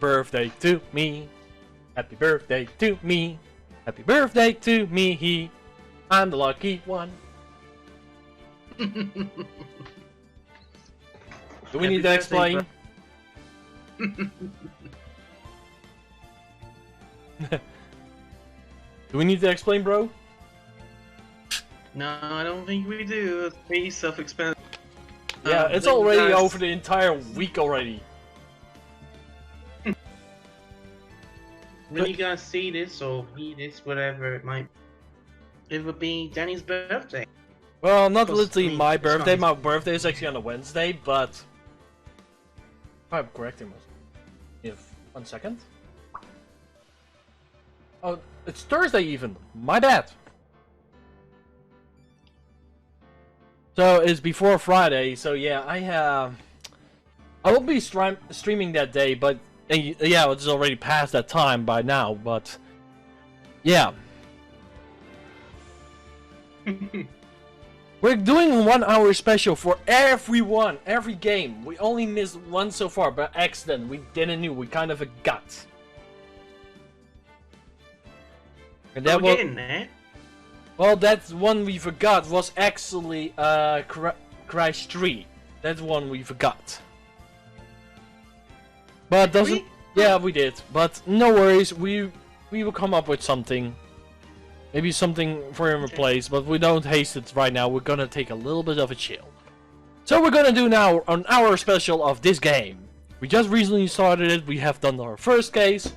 birthday to me. Happy birthday to me. Happy birthday to me. I'm the lucky one. Do we need to explain? Do we need to explain, bro? No, I don't think we do. It's pretty self-explanatory. Yeah, it's already over the entire week already. When you guys see this or hear this, whatever it might, it would be Danny's birthday. Well, not literally my birthday. My birthday is actually on a Wednesday, but if I'm correct, if 1 second. Oh, it's Thursday even. My bad. So it's before Friday. So yeah, I will be streaming that day, but yeah, it's already past that time by now. But yeah. We're doing a 1 hour special for everyone, every game. We only missed one so far, by accident. We didn't know. We kind of forgot. And that was getting there. Well, that one we forgot was actually Crash 3. That's one we forgot. But doesn't? Yeah, we did. But no worries. We will come up with something. Maybe something for him to replace, but we don't haste it right now. We're gonna take a little bit of a chill. So we're gonna do now an hour special of this game. We just recently started it. We have done our first case,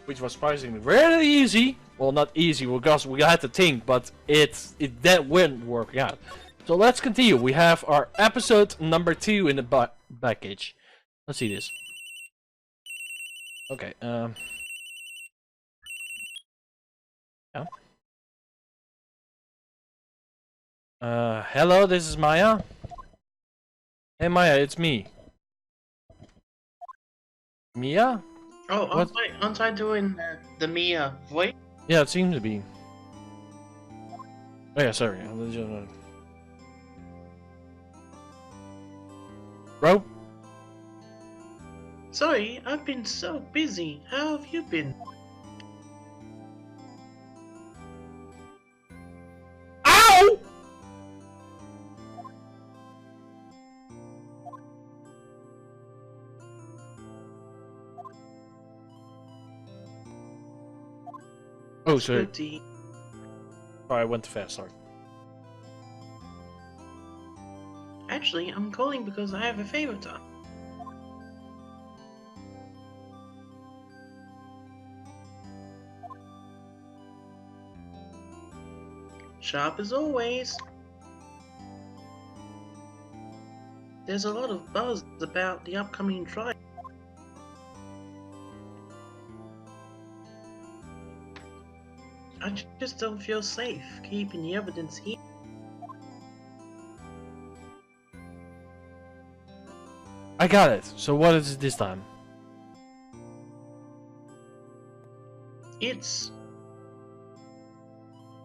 which was surprisingly really easy. Well, not easy because we had to think, but that wouldn't work out. So let's continue. We have our episode number 2 in the package. Let's see this. Okay. Yeah. Hello, this is Maya. Hey Maya, it's me. Mia? Oh, aren't I doing the Mia voice? Yeah, it seems to be. Oh yeah, sorry. Bro? Sorry, I've been so busy. How have you been? Ow! Oh, sorry. Sorry, I went too fast, sorry. Actually, I'm calling because I have a favor to ask. Sharp as always. There's a lot of buzz about the upcoming trial. I just don't feel safe keeping the evidence here. I got it. So what is it this time? It's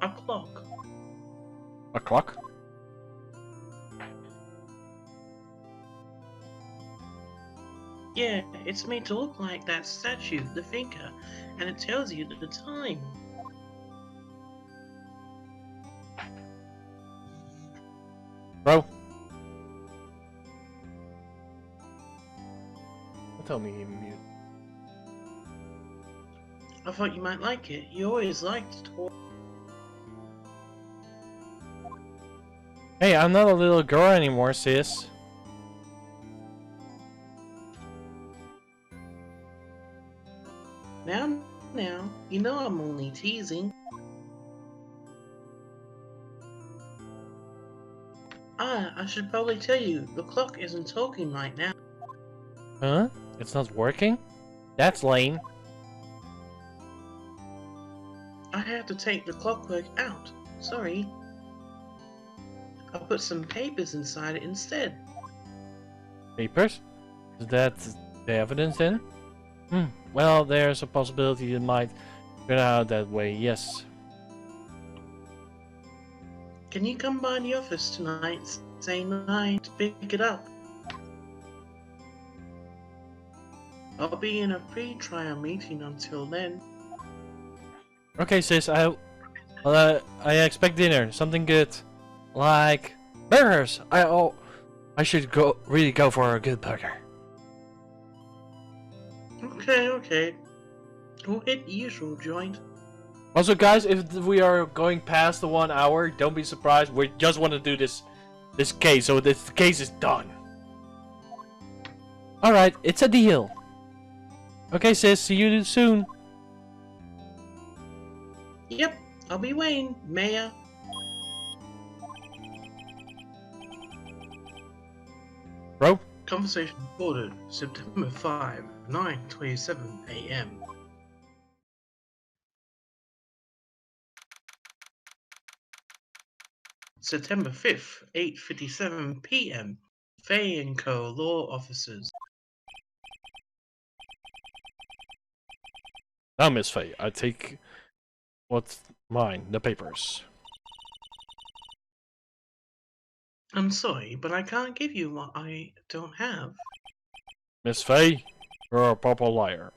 a clock. A clock? Yeah, it's made to look like that statue, the thinker, and it tells you the time. Bro? Don't tell me he muted. I thought you might like it. You always liked to talk. Hey, I'm not a little girl anymore, sis. Now, you know I'm only teasing. I should probably tell you, the clock isn't talking right now. Huh? It's not working? That's lame. I had to take the clockwork out. Sorry. I put some papers inside it instead. Papers? Is that the evidence then? Well, there's a possibility it might turn out that way, yes. Can you come by the office tonight, say 9 to pick it up? I'll be in a pre-trial meeting until then. Okay, sis. I expect dinner. Something good, like burgers. I should really go for a good burger. Okay. We'll hit the usual joint. Also, guys, if we are going past the 1 hour, don't be surprised. We just want to do this case, so this case is done. All right, it's a deal. Okay, sis. See you soon. Yep, I'll be waiting, Mayor. Bro? Conversation recorded September 5, 9:27 a.m. September 5th, 8:57 p.m. Fay & Co. Law Officers. Now, Miss Faye, I take what's mine, the papers. I'm sorry, but I can't give you what I don't have. Miss Faye, you're a proper liar.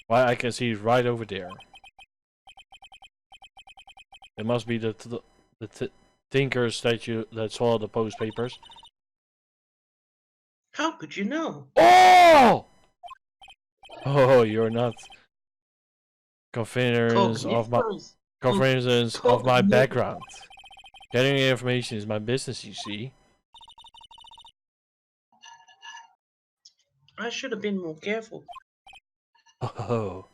Why, I can see it right over there. It must be the tinker statue that saw the post papers. How could you know? Oh! Oh, you're not confidence of my background. Getting information is my business, you see. I should have been more careful. Oh,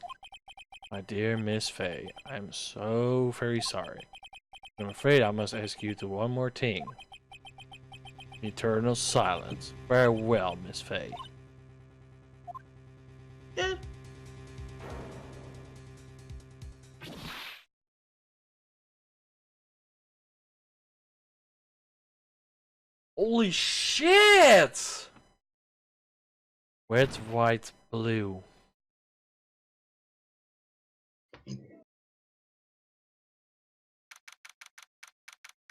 my dear Miss Faye, I'm so very sorry. I'm afraid I must ask you to one more thing. Eternal silence. Farewell, Miss Faye. Yeah. Holy shit! Red, white, blue.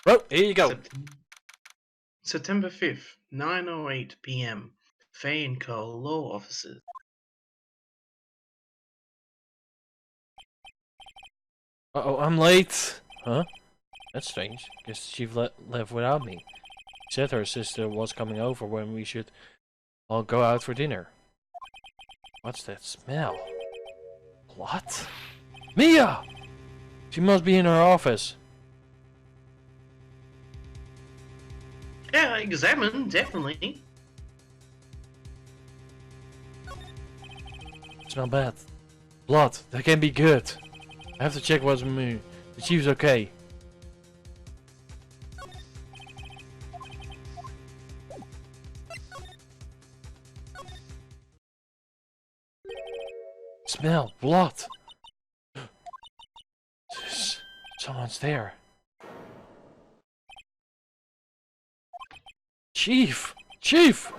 Oh, here you go. September 5th, 9:08 p.m. Fay & Co. Law Officers. Uh-oh, I'm late. Huh? That's strange. Guess the chief left without me. She said her sister was coming over when we should all go out for dinner. What's that smell? What? Mia! She must be in her office. Yeah, examine, definitely. Smell bad. Blood. That can be good. I have to check what's me. The chief's okay. Smell blood. Someone's there. Chief! Chief!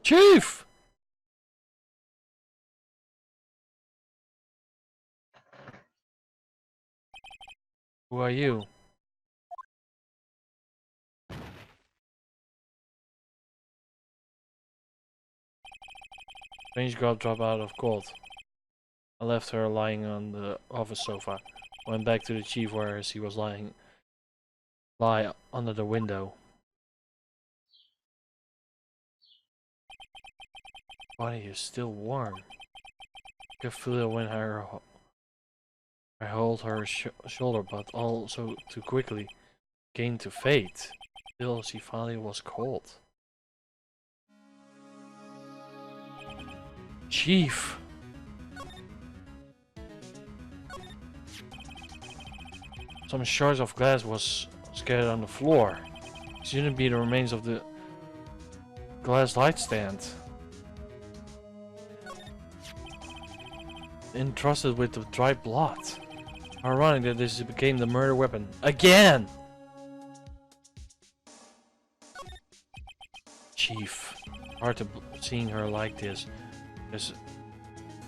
Chief! Who are you? Strange girl dropped out of cold. I left her lying on the office sofa. Went back to the chief where she was lie under the window. Body is still warm. I could feel it when I hold her shoulder, but also too quickly gained to fade. Still, she finally was cold. Chief! Some shards of glass was scattered on the floor. It shouldn't be the remains of the glass light stand. Entrusted with the dry blood. Ironic that this became the murder weapon. Again! Chief. Hard to seeing her like this. Because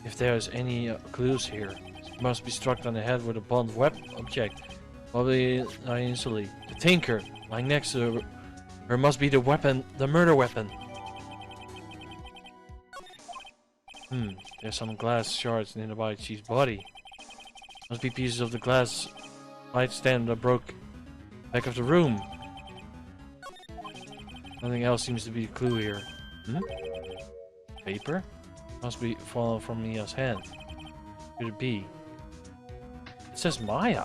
if there's any clues here, it must be struck on the head with a blunt object. Probably not instantly. The tinker, lying next to her must be the weapon, the murder weapon. There's some glass shards nearby Chief's body. Must be pieces of the glass nightstand that broke back of the room. Nothing else seems to be a clue here. Paper? Must be fallen from Mia's hand. Could it be? It says Maya.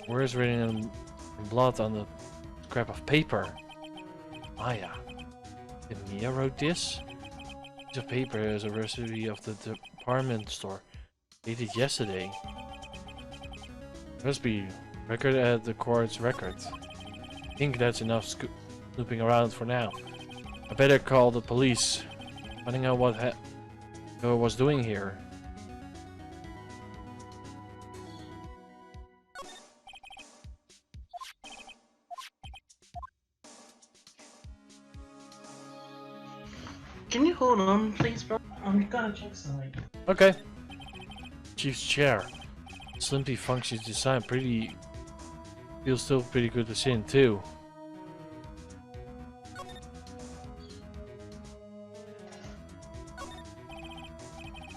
Words written in blood on the scrap of paper. Maya. Did Mia wrote this? Piece of paper is a recipe of the department store. Dated yesterday. Must be record at the court's record. I think that's enough snooping around for now. I better call the police. Finding out what I was doing here. Can you hold on, please, bro? I'm gonna check something. Okay. Chief's chair. Slimpy functions design feels still pretty good to sit in too.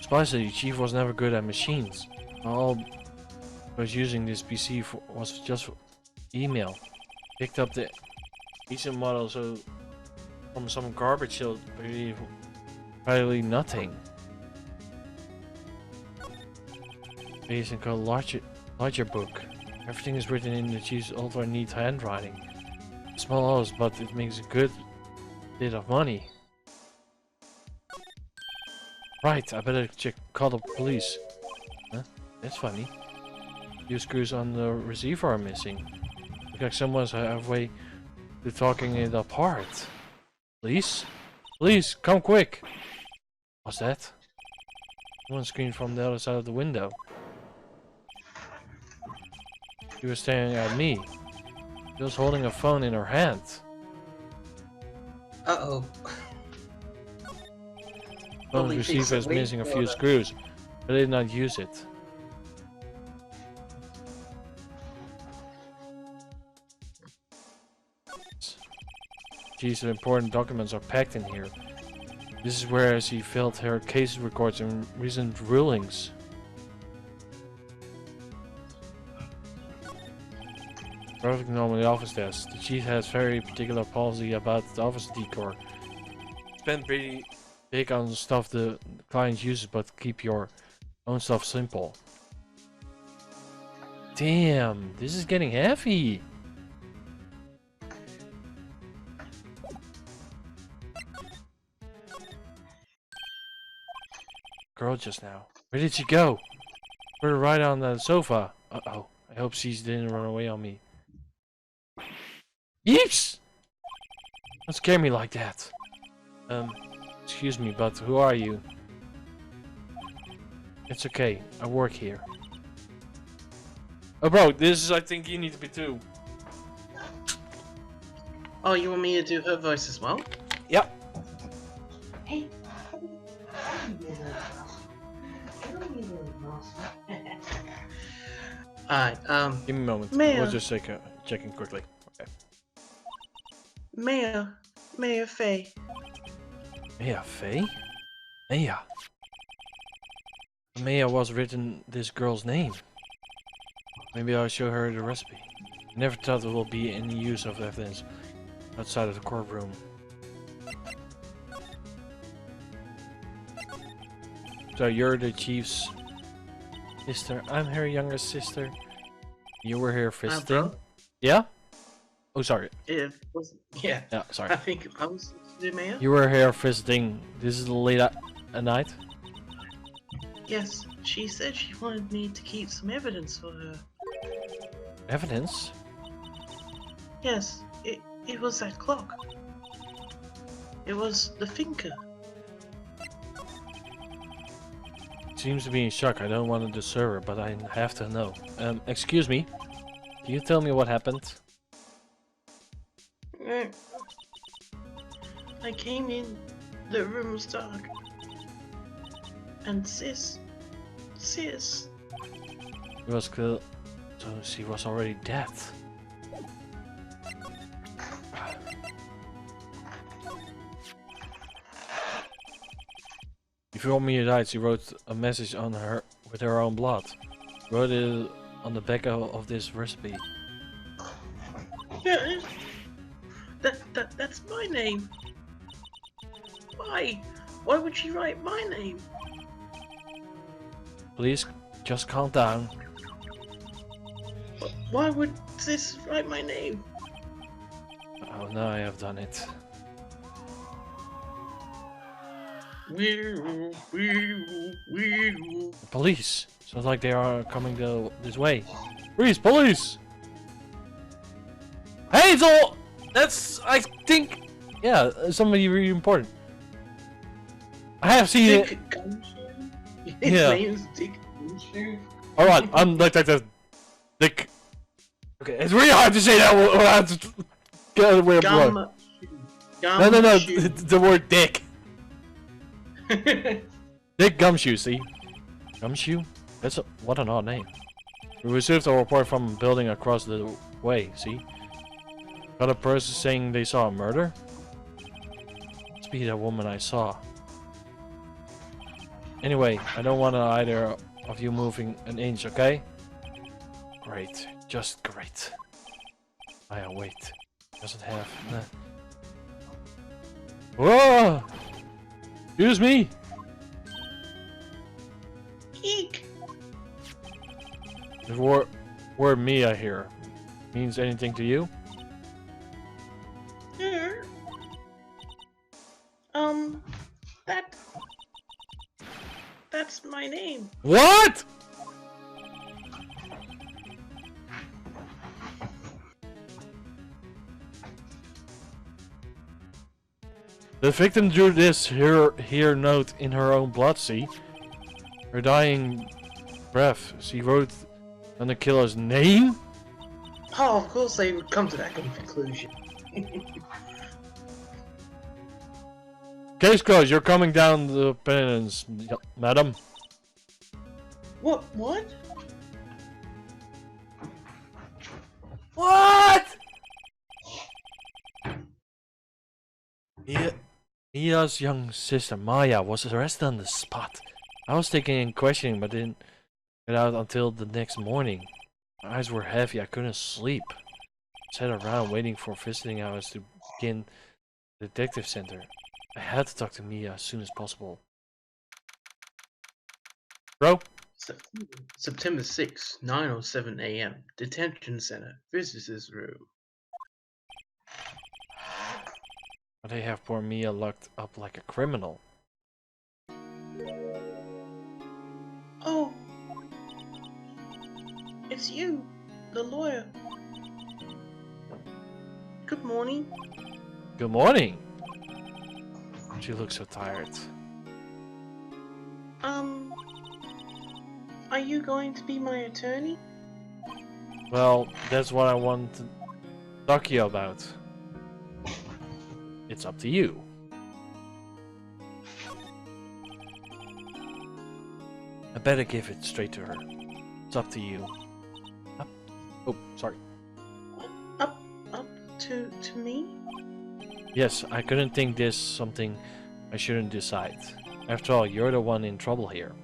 Surprisingly, Chief was never good at machines. All I was using this PC was just for email. Picked up the recent model from some garbage sale, practically nothing. Basic larger book. Everything is written in the Chief's ultra neat handwriting. Small house, but it makes a good bit of money. Right, I better call the police. Huh? That's funny. Few screws on the receiver are missing. Looks like someone's halfway to talking it apart. Police? Police, come quick! What's that? Someone screamed from the other side of the window. She was staring at me. She was holding a phone in her hand. Uh-oh. Phone's receiver is missing a few screws, but I did not use it. These important documents are packed in here. This is where she filled her case records and recent rulings. Perfect normal office desk. The chief has very particular policy about the office decor. Spend pretty big on stuff the client uses, but keep your own stuff simple. Damn, this is getting heavy. Girl just now. Where did she go? Put her right on the sofa. Uh-oh. I hope she didn't run away on me. Yeeps! Don't scare me like that. Excuse me, but who are you? It's okay. I work here. Oh, bro, this is, I think you need to be too. Oh, you want me to do her voice as well? Yep. Hey. Alright, Give me a moment. Mayor. We'll just checking quickly. Okay. Mayor Faye. Maya Faye? Maya. Maya was written this girl's name. Maybe I'll show her the recipe. I never thought there will be any use of evidence outside of the courtroom. So you're the chief's sister. I'm her younger sister. You were here visiting. Yeah? Oh, sorry. It was, yeah. Yeah, sorry. I think I was the mayor. You were here visiting. This is late at night? Yes, she said she wanted me to keep some evidence for her. Evidence? Yes, it was that clock. It was the thinker. Seems to be in shock. I don't want to disturb her, but I have to know. Excuse me. Can you tell me what happened? I came in, the room was dark. And Sis. She was killed. So she was already dead. Before Mia died, she wrote a message on her with her own blood. She wrote it on the back of this recipe. Yeah, that's my name. Why? Why would she write my name? Please, just calm down. Why would this write my name? Oh, now I have done it. The police! Sounds like they are coming this way. Freeze, police! Hazel! That's, I think, yeah, somebody really important. I have seen it. His Yeah. name's Dick Gumshoe. Alright, I'm Detective Dick. Okay, it's really hard to say that without getting away from Gumshoe. No, the word Dick. Dick Gumshoe, see? Gumshoe? What an odd name. We received a report from a building across the way, see? Got a person saying they saw a murder? Must be that woman I saw. Anyway, I don't want either of you moving an inch, okay? Great. Just great. Wait. Doesn't have... Whoa! Excuse me! Eek! The word Mia here means anything to you? That's my name. What?! The victim drew this here note in her own blood, see? Her dying breath. She wrote on the killer's name? Oh, of course they would come to that conclusion. Case closed. You're coming down the penance, madam. What? What? Mia's young sister Maya was arrested on the spot. I was taken in questioning but didn't get out until the next morning. My eyes were heavy, I couldn't sleep. I sat around waiting for visiting hours to begin the detective center. I had to talk to Mia as soon as possible. Bro? September 6, 9:07 AM. Detention center. Visitors room. They have poor Mia locked up like a criminal. Oh, it's you, the lawyer. Good morning. Good morning. She looks so tired. Are you going to be my attorney? Well, that's what I want to talk to you about. It's up to you. I better give it straight to her. It's up to you. Up. Oh, sorry. Up to me? Yes, I couldn't think this something I shouldn't decide. After all, you're the one in trouble here.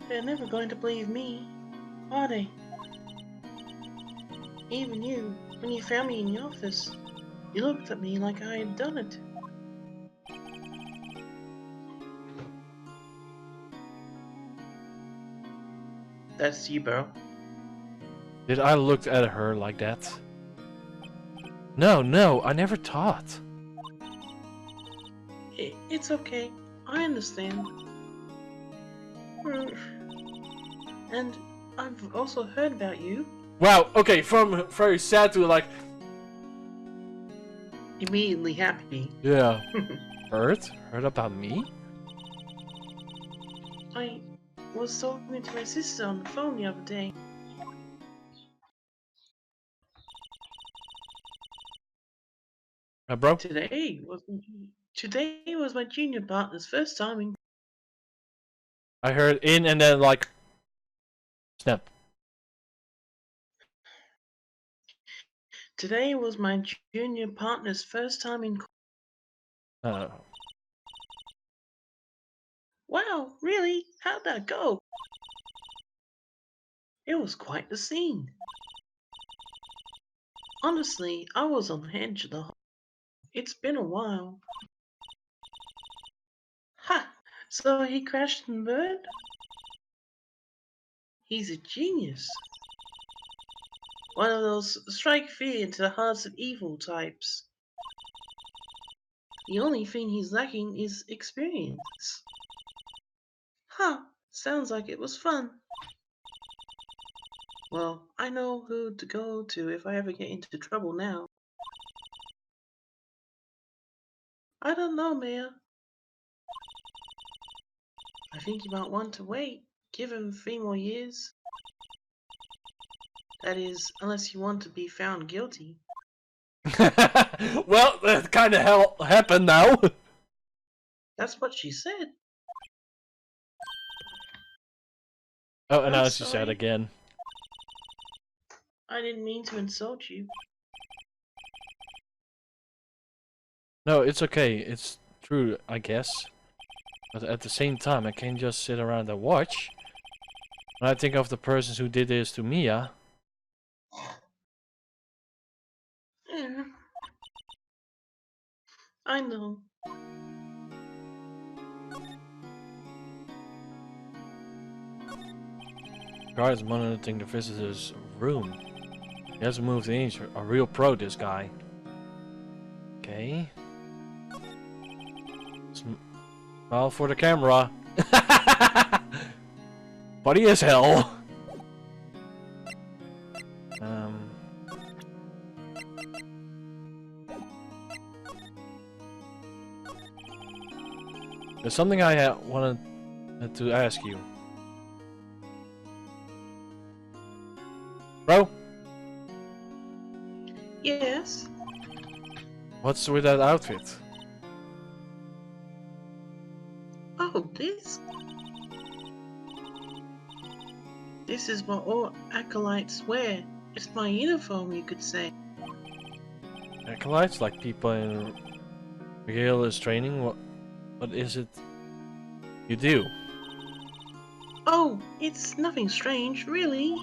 They're never going to believe me, are they? Even you, when you found me in the office, you looked at me like I had done it. That's you, bro. Did I look at her like that? No, I never thought. It's okay. I understand. And I've also heard about you. Wow, okay, from very sad to like... Immediately happy. Yeah. Heard about me? I was talking to my sister on the phone the other day. Bro? Today was my junior partner's first time in. I heard in and then like... Snap. Today was my junior partner's first time in Uh, Wow, really? How'd that go? It was quite the scene. Honestly, I was on the edge of the whole. It's been a while. Ha! So he crashed and burned? He's a genius. One of those strike fear into the hearts of evil types. The only thing he's lacking is experience. Huh, sounds like it was fun. Well, I know who to go to if I ever get into trouble now. I don't know, Maya. I think you might want to wait. Give him 3 more years. That is, unless you want to be found guilty. well, that kind of happened now. That's what she said. Oh, and I'm now she said sorry. again. I didn't mean to insult you. No, it's okay. It's true, I guess. But at the same time, I can't just sit around and watch. When I think of the persons who did this to Mia. Yeah, I know. Guard is monitoring the visitor's room. He hasn't moved an inch. A real pro, this guy. Okay. Smile for the camera. Funny as hell. There's something I wanted to ask you. Bro? Yes? What's with that outfit? Oh, this? This is what all acolytes wear. It's my uniform, you could say. Acolytes? Like people in Regalis training? What is it you do? Oh, it's nothing strange, really.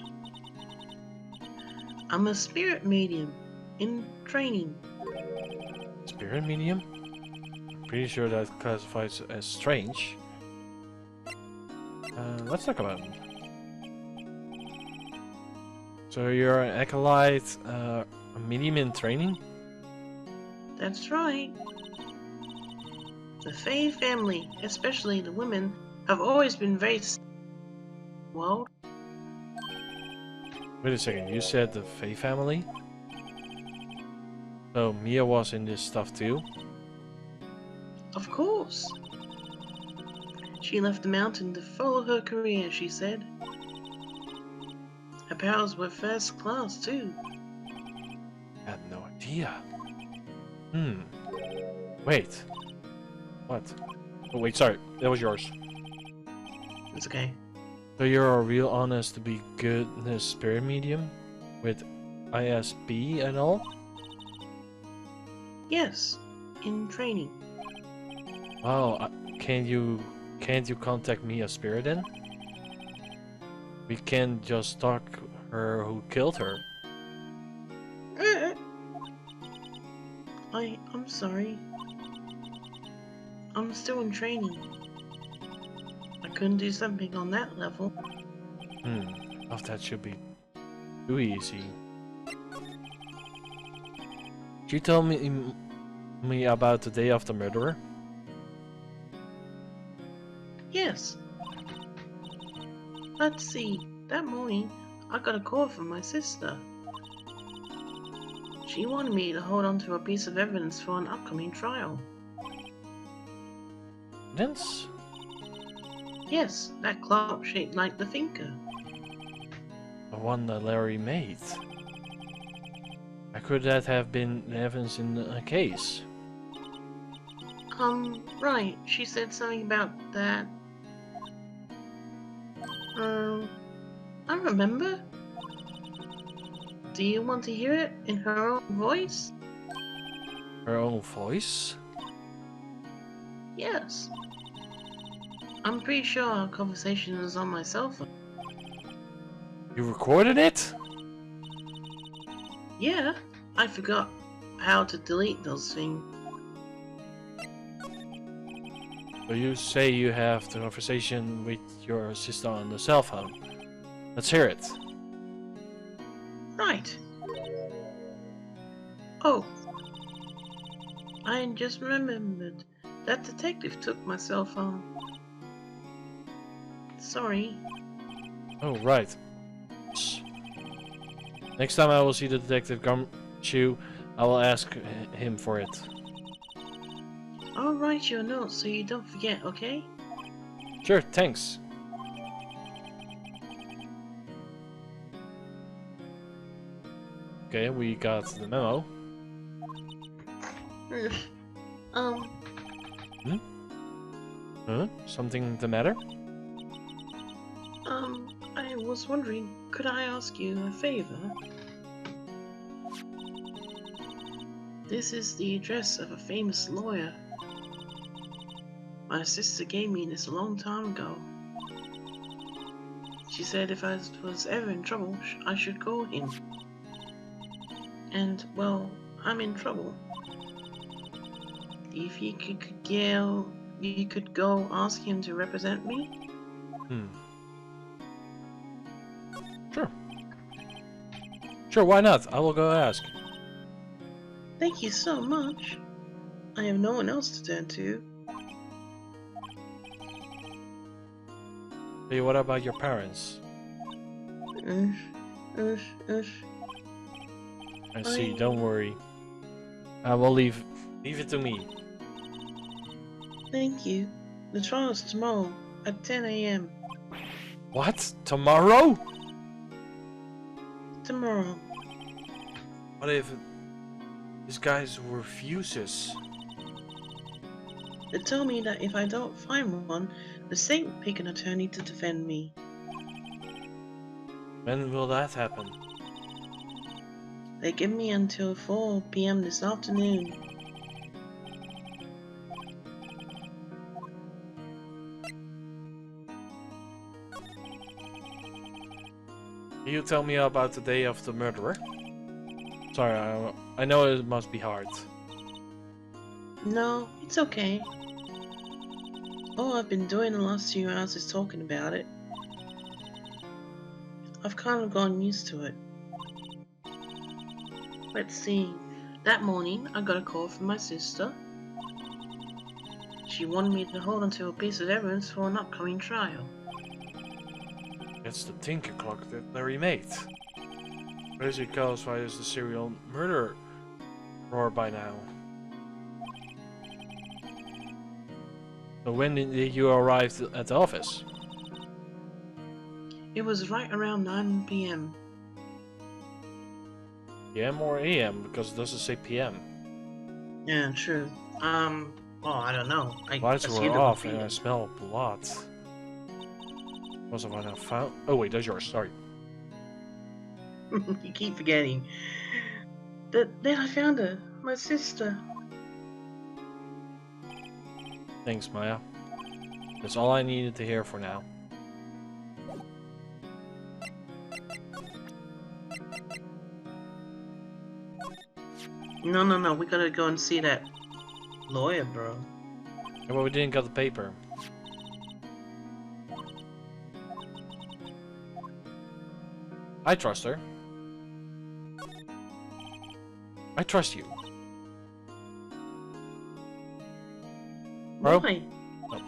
I'm a spirit medium in training. Spirit medium? Pretty sure that classifies as strange. Let's talk about it. So you're an acolyte, a medium in training? That's right. The Fae family, especially the women, have always been very well. Wait a second, you said the Fae family? So Mia was in this stuff too? Of course. She left the mountain to follow her career, she said. Her powers were first class, too. I had no idea. Wait. What? Oh wait, sorry. That was yours. It's okay. So you're a real honest to be goodness spirit medium? With ISB and all? Yes, in training. Wow, can't you contact me as spirit then? We can't just stalk her who killed her. I'm sorry. I'm still in training. I couldn't do something on that level. Oh, that should be too easy. Could you tell me about the day of the murderer? Yes. Let's see. That morning, I got a call from my sister. She wanted me to hold on to a piece of evidence for an upcoming trial. Evidence? Yes, that clock shaped like the thinker. The one that Larry made. How could that have been evidence in a case? Right. She said something about that. I remember. Do you want to hear it in her own voice? Her own voice? Yes. I'm pretty sure our conversation is on my cell phone. You recorded it? Yeah, I forgot how to delete those things. So you say you have the conversation with your sister on the cell phone. Let's hear it. Right. Oh, I just remembered. That detective took my cell phone. Sorry. Oh, right. Next time I will see the detective come to, I will ask him for it. I'll write you a note so you don't forget, okay? Sure, thanks. Okay, we got the memo. Huh? Something the matter? I was wondering, could I ask you a favor? This is the address of a famous lawyer. My sister gave me this a long time ago. She said if I was ever in trouble, I should call him. And, well, I'm in trouble. If you could go ask him to represent me? Sure. Sure, why not? I will go ask. Thank you so much. I have no one else to turn to. Hey, what about your parents? I see, don't worry. I will leave it to me. Thank you. The trial's tomorrow at 10 a.m. What? Tomorrow? Tomorrow. What if this guy refuses? They told me that if I don't find one, the state will pick an attorney to defend me. When will that happen? They give me until 4 p.m. this afternoon. Can you tell me about the day of the murderer? Sorry, I know it must be hard. No, it's okay. All I've been doing the last few hours is talking about it. I've kind of gotten used to it. Let's see. That morning, I got a call from my sister. She wanted me to hold onto a piece of evidence for an upcoming trial. It's the tinker clock that Larry made. Basically calls why is the serial murderer roar by now. So when did you arrive at the office? It was right around 9 p.m. PM or AM? Because it doesn't say PM. Yeah, true. Well, I don't know. Lights were off and I smell blood. Was I not found? Oh wait, that's yours. Sorry. You keep forgetting. Then I found her, my sister. Thanks, Maya. That's all I needed to hear for now. No. We gotta go and see that lawyer, bro. Yeah, but we didn't get the paper. I trust her. I trust you. Bro? Why? Oh.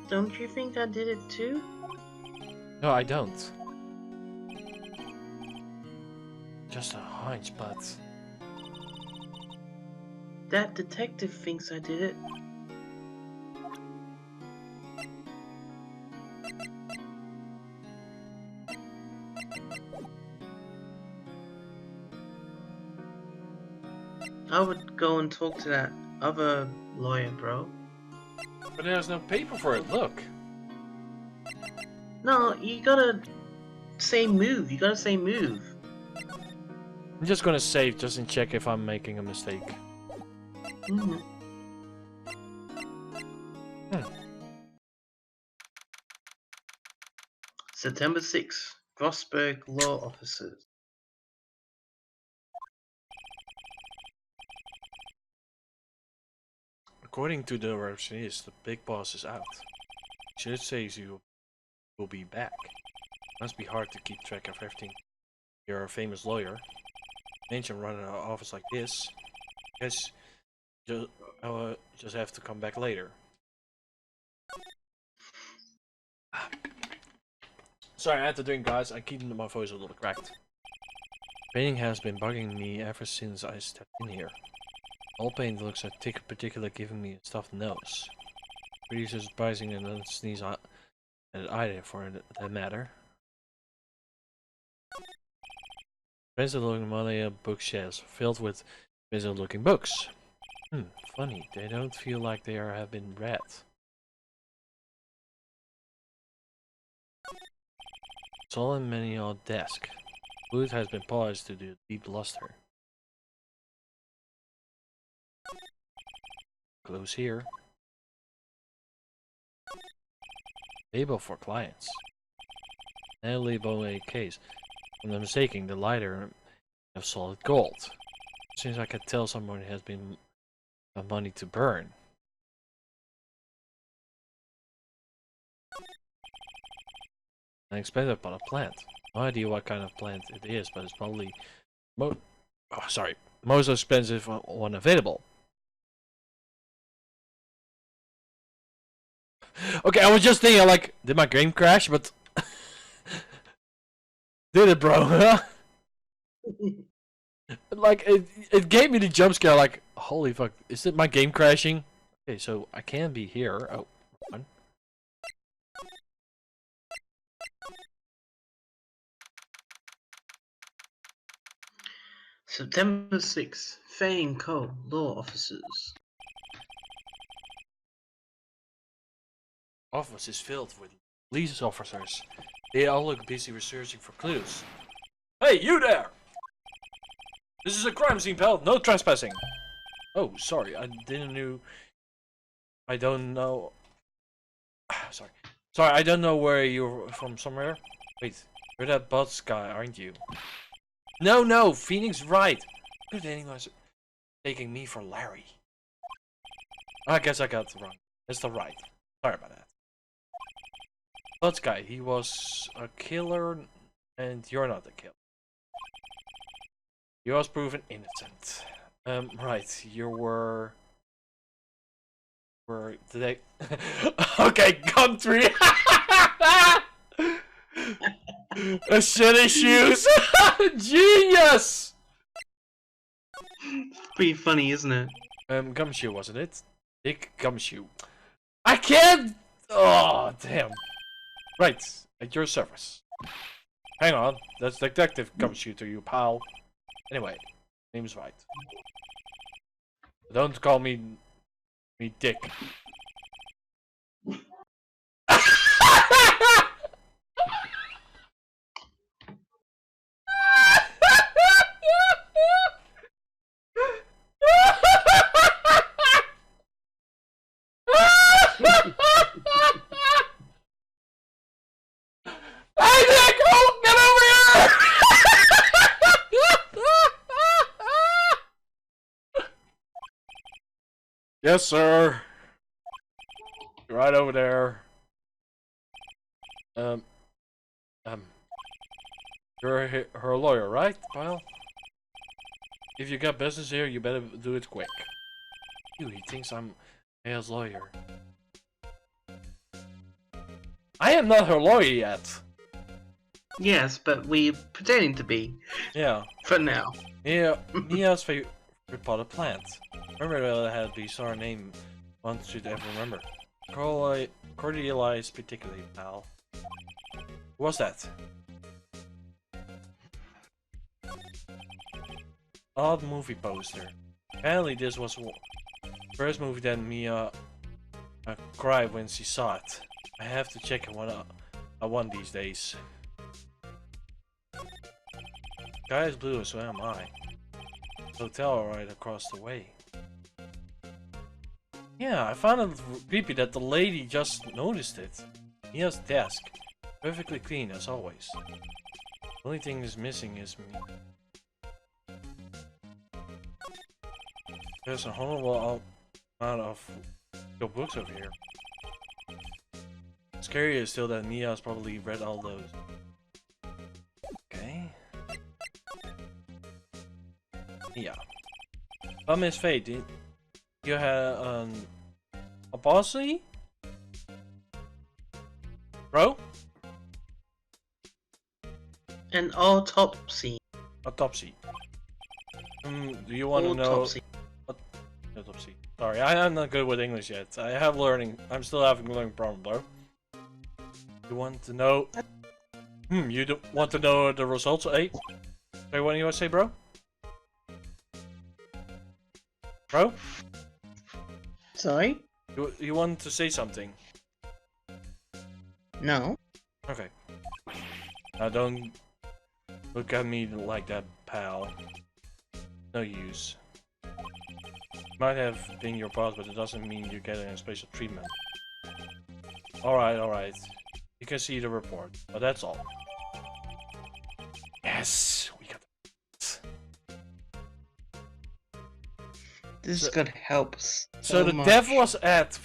Don't you think I did it too? No, I don't. Just a hunch, but... That detective thinks I did it. I would go and talk to that other lawyer, bro. But there's no paper for it, look. No, you gotta say move. You gotta say move. I'm just gonna save just in check if I'm making a mistake. September 6th, Grossberg Law Officers. According to the receptionist, the big boss is out. She says you will be back. Must be hard to keep track of everything. You're a famous lawyer. Mention running an office like this. Guess just have to come back later. Sorry, I had to drink, guys. I keep my voice a little cracked. Painting has been bugging me ever since I stepped in here. All paint looks particular, giving me a stuffed nose. Pretty surprising and don't sneeze at it either, for that matter. Expensive looking money bookshelves filled with expensive looking books. Funny, they don't feel like they have been read. Solid manual desk. Wood has been polished to the deep luster. Close here. Label for clients. And label a case. If I'm not mistaken, the lighter of solid gold. Since I can tell someone has been money to burn. An expensive pot of plant. No idea what kind of plant it is, but it's probably most expensive one available. Okay, I was just thinking, like, did my game crash? But did it, bro? Like, it gave me the jump scare. Like, holy fuck, is it my game crashing? Okay, so I can be here. Oh, one. September 6th, Fane Co. Law Officers. Office is filled with police officers. They all look busy researching for clues. Hey, you there! This is a crime scene, pal. No trespassing. Oh, sorry. I don't know. Sorry. Sorry, I don't know where you're from. Somewhere. Wait, you're that bots guy, aren't you? No, Phoenix Wright. Good anyone's taking me for Larry. I guess I got it wrong. It's the Wright. Sorry about that. Bots guy, he was a killer, and you're not a killer. You was proven innocent. Right, you were today. Okay, country. Shitty shoes. Genius. Pretty funny, isn't it? Gumshoe, wasn't it? Dick Gumshoe. I can't. Oh, damn. Right, at your service. Hang on, that's Detective Gumshoe to you, pal. Anyway, name's Wright. Don't call me Dick. Hey Dick, oh, get over here! Yes, sir. Right over there. You're her lawyer, right, pal? If you got business here, you better do it quick. He thinks I'm Hale's lawyer. I am not her lawyer yet. Yes, but we're pretending to be. Yeah. For now. Yeah, Mia's favorite pot of plants. Remember that I had a bizarre name one should ever remember. Cordialize particularly, pal. Who was that? Odd movie poster. Apparently this was the first movie that Mia cried when she saw it. I have to check it one these days. Sky is blue, so am I. Hotel right across the way. Yeah, I found it creepy that the lady just noticed it. Mia's desk. Perfectly clean as always. The only thing is missing is me. There's a horrible amount of your books over here. Scary is still that Mia's probably read all those. Okay. Yeah. Miss Fate, did you have a policy? Bro? An autopsy. Autopsy. Do you want to know? Autopsy. Autopsy. Sorry, I'm not good with English yet. I'm still having a learning problem, bro. You want to know? You don't want to know the results, eh? Sorry, what do you want to say, bro? Bro? Sorry? You want to say something? No. Okay. Now don't look at me like that, pal. No use. Might have been your boss, but it doesn't mean you're getting a special treatment. Alright. You can see the report, but that's all. Yes! We got it. This is gonna help us. So the much. dev was at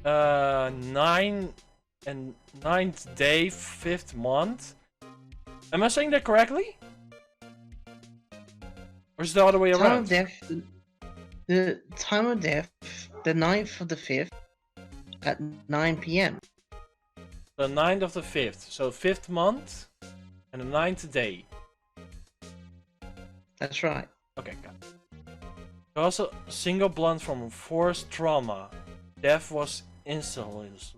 9th day, 5th month. Am I saying that correctly? Or is it the other way around? The time of death, the 9th of the 5th, at 9 PM. The 9th of the 5th, so 5th month and the 9th day. That's right. Okay, got it. Also, single blunt from forced trauma. Death was instantaneous.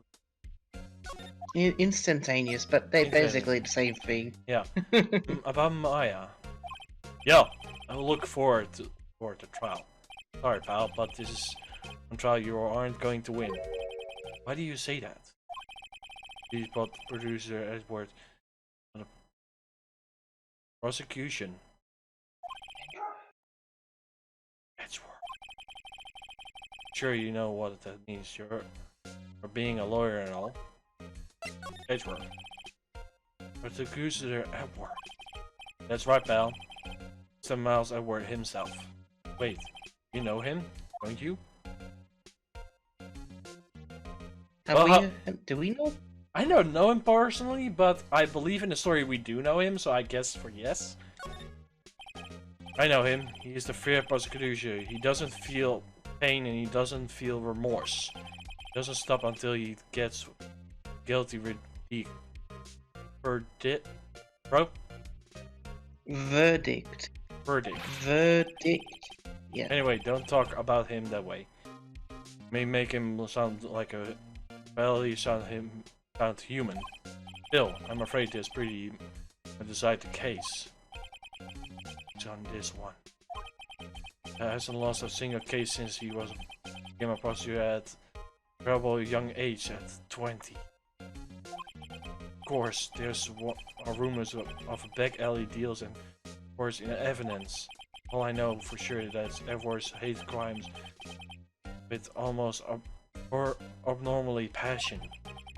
Instantaneous, but they're basically the same thing. Yeah. About Maya. Yeah, I look forward to the trial. Sorry, pal, but this is a trial you aren't going to win. Why do you say that? He brought producer Edward on a prosecution. Edward. Sure, you know what that means. You're being a lawyer and all. Edward. Prosecutor Edward. That's right, pal. Some Miles Edward himself. Wait, you know him, don't you? Do we know? I don't know him personally, but I believe in the story we do know him, so I guess for yes. I know him. He is the fair prosecutor. He doesn't feel pain and he doesn't feel remorse. He doesn't stop until he gets guilty verdict. Bro? Verdict. Yeah. Anyway, don't talk about him that way. May make him sound like a barely sound human. Still, I'm afraid there's pretty decide the case. It's on this one. Hasn't lost a single case since he became a prosecutor at a terrible young age at 20. Of course, there's rumors of back alley deals and of course in evidence. All I know for sure is that Edward's hate crimes with almost abnormally passion.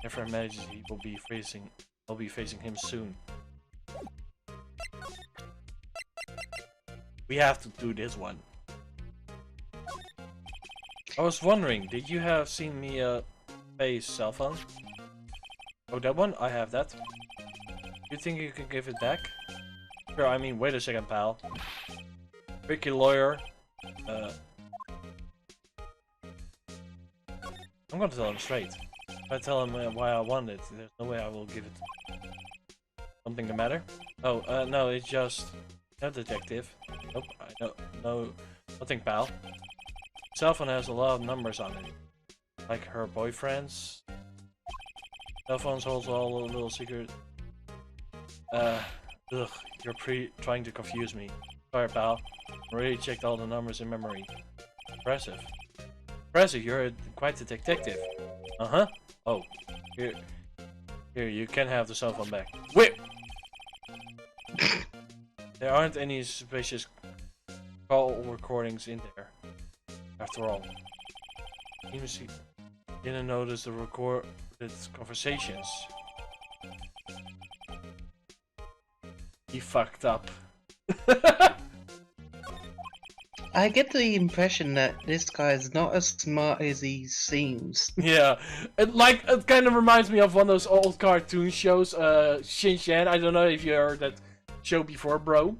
Never imagine he will be facing him soon. We have to do this one. I was wondering, did you have seen me face cell phone? Oh, that one? I have that. You think you can give it back? Sure, I mean, wait a second, pal. Tricky lawyer. I'm gonna tell him straight. If I tell him why I want it, there's no way I will give it. Something the matter? Oh, no, it's just... No, detective. Nope, no, nothing, pal. Cell phone has a lot of numbers on it. Like her boyfriend's. Cell phones holds all the little secret. You're trying to confuse me. Sorry, pal. I already checked all the numbers in memory. Impressive. Impressive, you're quite a detective. Uh-huh. Oh, here, you can have the cell phone back. Wait! There aren't any suspicious call recordings in there. After all. Seems he didn't notice the recorded conversations. He fucked up. I get the impression that this guy is not as smart as he seems. Yeah, it kind of reminds me of one of those old cartoon shows, Shin Chan. I don't know if you heard that show before, bro.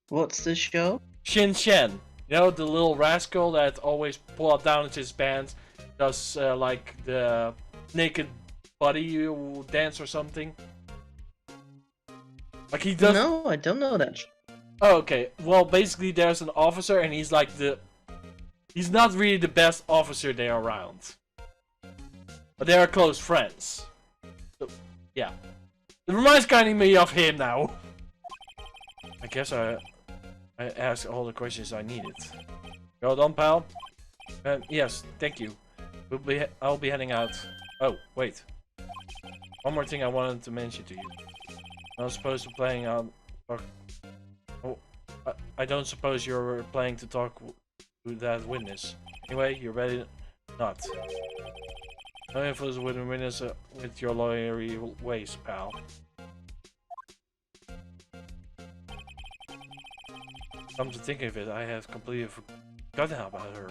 What's the show? Shin Chan. You know, the little rascal that always pull down his pants, does like the naked body dance or something. Like he does. No, I don't know that. Oh, okay. Well, basically, there's an officer, and he's like he's not really the best officer there around. But they are close friends. So, yeah. It reminds kind of me of him now. I guess I asked all the questions I needed. Well done, pal. Yes, thank you. I'll be heading out. Oh, wait. One more thing I wanted to mention to you. I'm supposed to be playing on... Oh, I don't suppose you're planning to talk to that witness. Anyway, you're ready? Not. No influence with a witness with your lawyery ways, pal. Come to think of it, I have completely forgotten about her.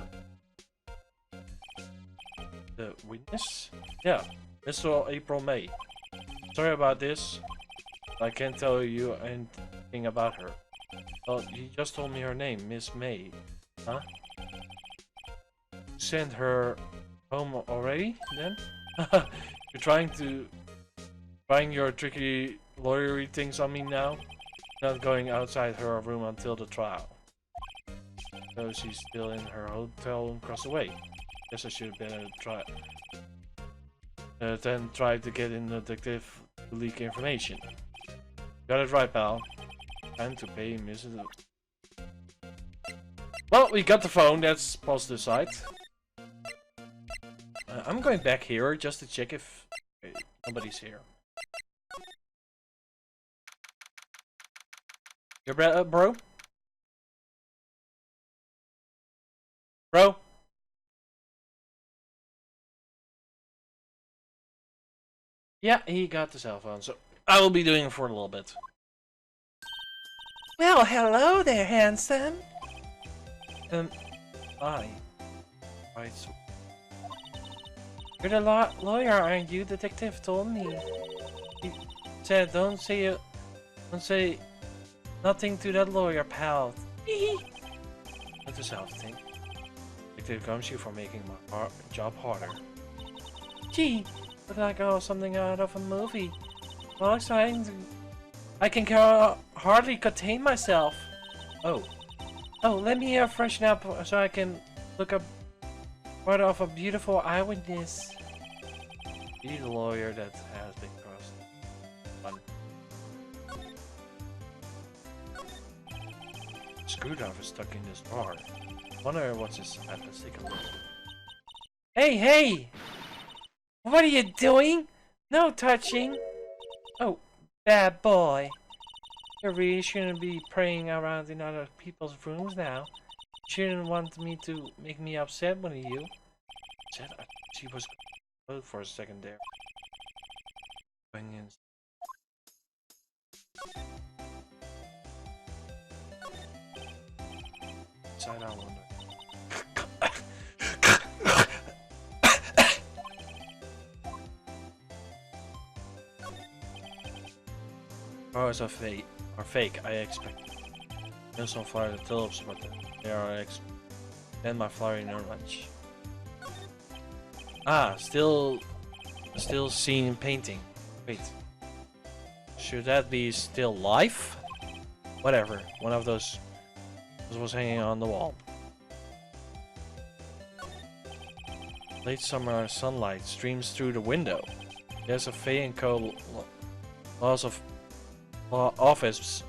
The witness? Yeah, Mr. April May. Sorry about this. I can't tell you anything about her. Well, you just told me her name, Miss May. Huh? Send her home already, then? You're trying your tricky lawyery things on me now? Not going outside her room until the trial. So she's still in her hotel room across the way. Guess I should have better then try to get in the detective to leak information. Got it right, pal. Time to pay Mrs. Well, we got the phone, that's positive side. I'm going back here just to check if nobody's here. You're bro? Bro? Yeah, he got the cell phone, so I will be doing it for a little bit. Well, hello there, handsome. Hi. Right. You're the lawyer, aren't you? Detective told me. He said, don't say nothing to that lawyer, pal. Not a self thing. Detective comes you for making my job harder. Gee, look like something out of a movie. Well, exciting. I can hardly contain myself. Oh, let me freshen up so I can look up part of a beautiful eyewitness. Be the lawyer that has been crossed. Fun. Screwdriver stuck in this bar. Wonder what's his let's take a look. Hey! What are you doing? No touching. Oh, bad boy. You really shouldn't be praying around in other people's rooms now. You shouldn't want me to make me upset with you. Said she was good for a second there. Going in. Inside out wonder. Powers are fake, I expect. There's some flyer tulips, but they are and my flyer in a lunch. Ah, still seen painting. Wait. Should that be still life? Whatever, one of those was hanging on the wall. Late summer sunlight streams through the window. There's a Fay & Co. Lots of offices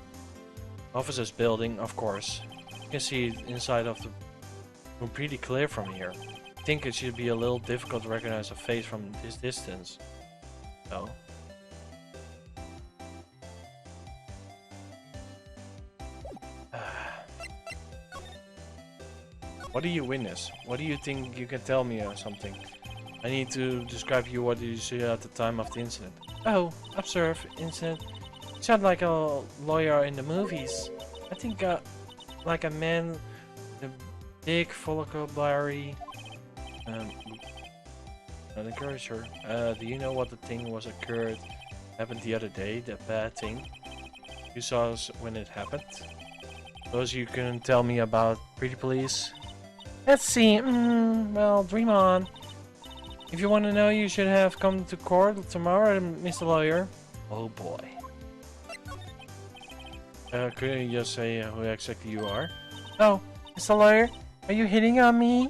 building, of course. You can see inside of the room pretty clear from here. I think it should be a little difficult to recognize a face from this distance. No. What do you witness? What do you think you can tell me or something? I need to describe you what you see at the time of the incident. Oh, observe, incident. You sound like a lawyer in the movies. I think like a man with a big vocabulary. Not encourage her. Do you know what the thing was happened the other day? The bad thing? You saw us when it happened? Those you can tell me about, pretty please? Let's see. Well, dream on. If you want to know, you should have come to court tomorrow, Mr. Lawyer. Oh boy. Could you just say who exactly you are? Oh, Mr. Lawyer, are you hitting on me?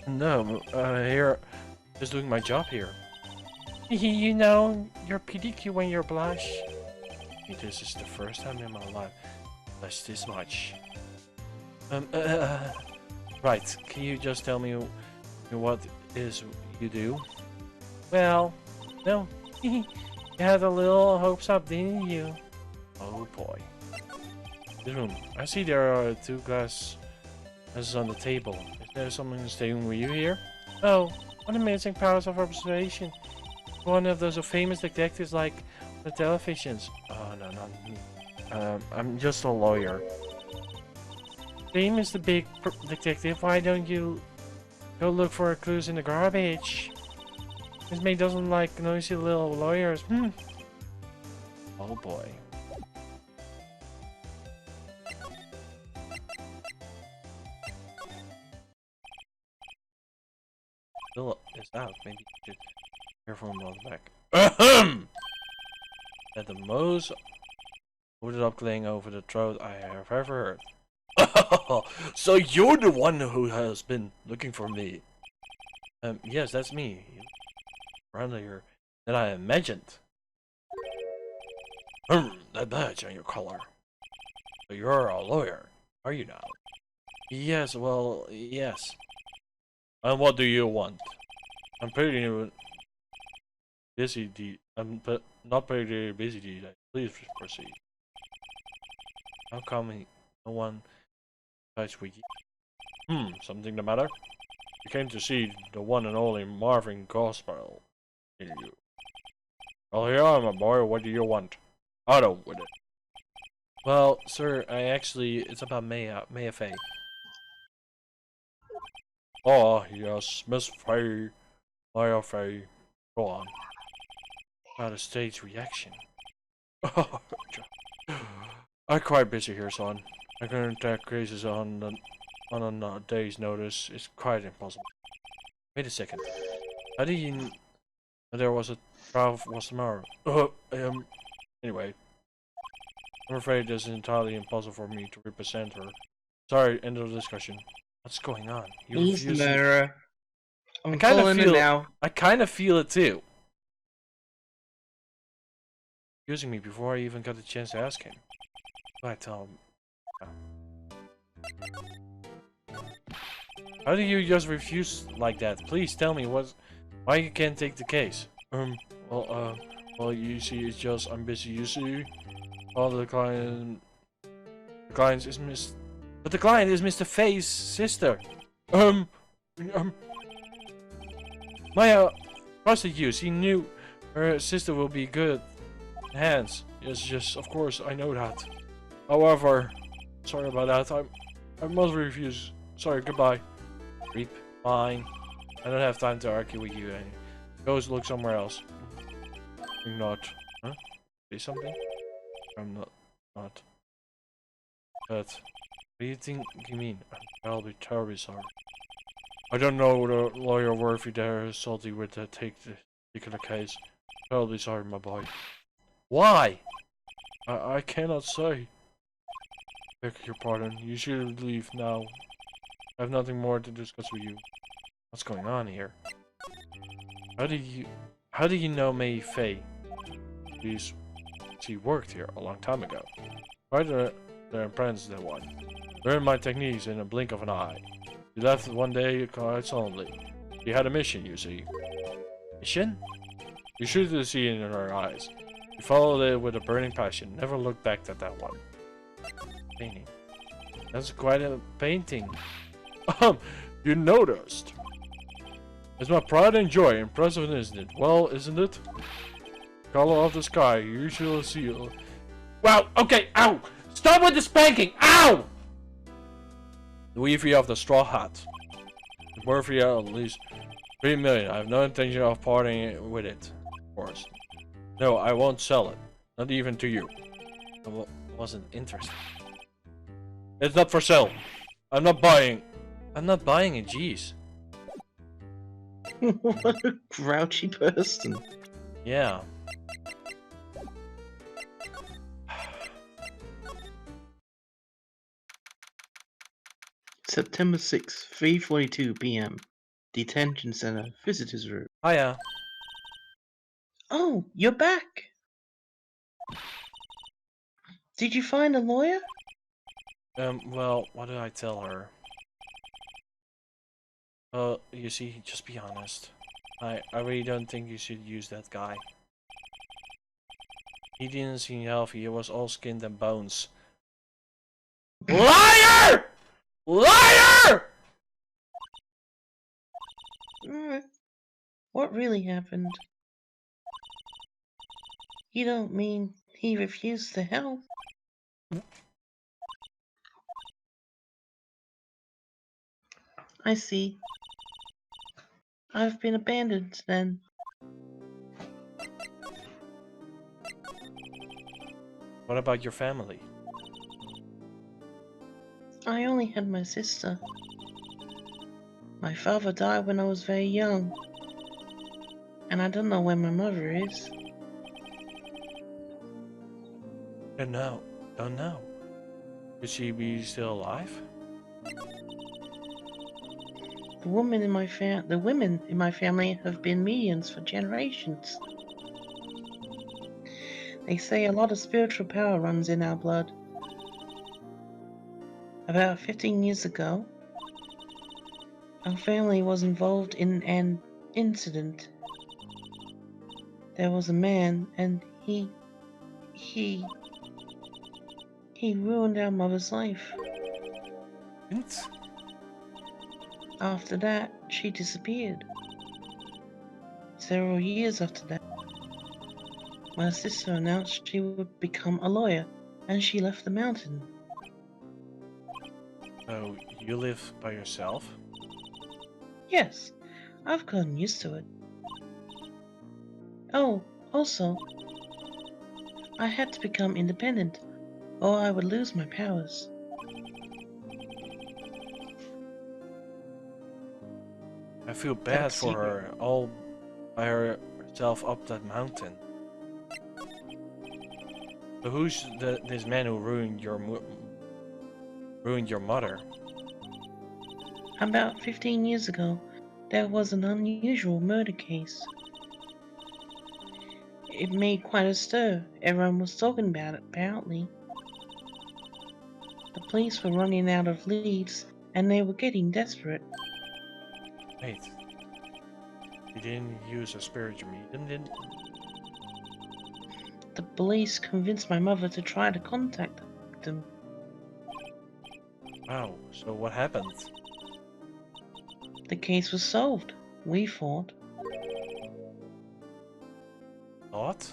No, here, just doing my job here. You know, you're pretty cute when you blush. This is the first time in my life I blush this much. Right, can you just tell me what is you do? Well, no. You had a little hopes up, didn't you? Oh boy. This room. I see there are 2 glasses on the table. Is there someone staying with you here? Oh, what amazing powers of observation. One of those famous detectives like the televisions. Oh, no, not me. I'm just a lawyer. Same as the big detective. Why don't you go look for clues in the garbage? This mate doesn't like noisy little lawyers. Oh boy. Still is out. Maybe you should hear from him on the back. Ahem! At the most hooded up clang over the throat I have ever heard. So you're the one who has been looking for me? Yes, that's me. Friendlier than I imagined. That badge on your collar. So you're a lawyer, are you now? Yes, well, yes. And what do you want? I'm pretty busy. I'm not pretty busy these days. Please proceed. How come no one touched with you? Something the matter? You came to see the one and only Marvin Gospel, didn't you? Well, here I am, my boy. What do you want? Out with it. Well, sir, it's about Maya Fey. Oh, yes, Miss Fey. Maya Fey. Go on. About a stage reaction. I'm quite busy here, son. I couldn't take cases on a day's notice. It's quite impossible. Wait a second. How do you know there was a trial was tomorrow? Anyway. I'm afraid it's entirely impossible for me to represent her. Sorry, end of the discussion. What's going on? He's the murderer. I'm kind calling it now. I kind of feel it too. Using me before I even got the chance to ask him. I tell him. How do you just refuse like that? Please tell me why you can't take the case. Well, you see, it's just I'm busy. You see, all the client is but the client is Mr. Faye's sister. Maya trusted you. She knew her sister will be good hands. Yes, of course, I know that. However, sorry about that. I must refuse. Sorry, goodbye. Creep. Fine. I don't have time to argue with you. Go look somewhere else. I'm not. Huh? Say something? I'm not. But what do you think you mean? I'll be terribly sorry. I don't know the lawyer worthy there is salty with the particular case. Terribly sorry, my boy. Why? I cannot say. Beg your pardon. You should leave now. I have nothing more to discuss with you. What's going on here? How do you know May Faye? She worked here a long time ago. Right there apprentice that one. Learned my techniques in a blink of an eye. She left one day quite suddenly. She had a mission, you see. Mission? You should see it in her eyes. She followed it with a burning passion. Never looked back at that one. Painting. That's quite a painting. You noticed. It's my pride and joy. Impressive, isn't it? Well, isn't it? Color of the sky. You shall see. Wow, okay, ow! Stop with the spanking! Ow! The weavy of the straw hat. It's worth at least 3 million. I have no intention of parting with it, of course. No, I won't sell it. Not even to you. I wasn't interested. It's not for sale. I'm not buying. I'm not buying it, jeez. What a grouchy person. Yeah. September 6th, 3:42 p.m. Detention Center, Visitors Room. Hiya. Oh, you're back! Did you find a lawyer? Well, what did I tell her? You see, just be honest. I really don't think you should use that guy. He didn't seem healthy, he was all skin and bones. LIAR! LIAR! What really happened? You don't mean he refused to help? I see. I've been abandoned then. What about your family? I only had my sister. My father died when I was very young. And I don't know where my mother is. Don't know. Could she be still alive? The women in my family have been mediums for generations. They say a lot of spiritual power runs in our blood. About 15 years ago, our family was involved in an incident. There was a man, and he ruined our mother's life. What? After that, she disappeared. Several years after that, my sister announced she would become a lawyer, and she left the mountain. So, you live by yourself? Yes, I've gotten used to it. Oh, also, I had to become independent, or I would lose my powers. I feel bad for her, all by herself up that mountain. So who's this man who ruined your mother? About 15 years ago, there was an unusual murder case. It made quite a stir. Everyone was talking about it, apparently. The police were running out of leads, and they were getting desperate. Wait. You didn't use a spiritual medium, didn't? The police convinced my mother to try to contact them. Wow, so what happened? The case was solved. We thought. What?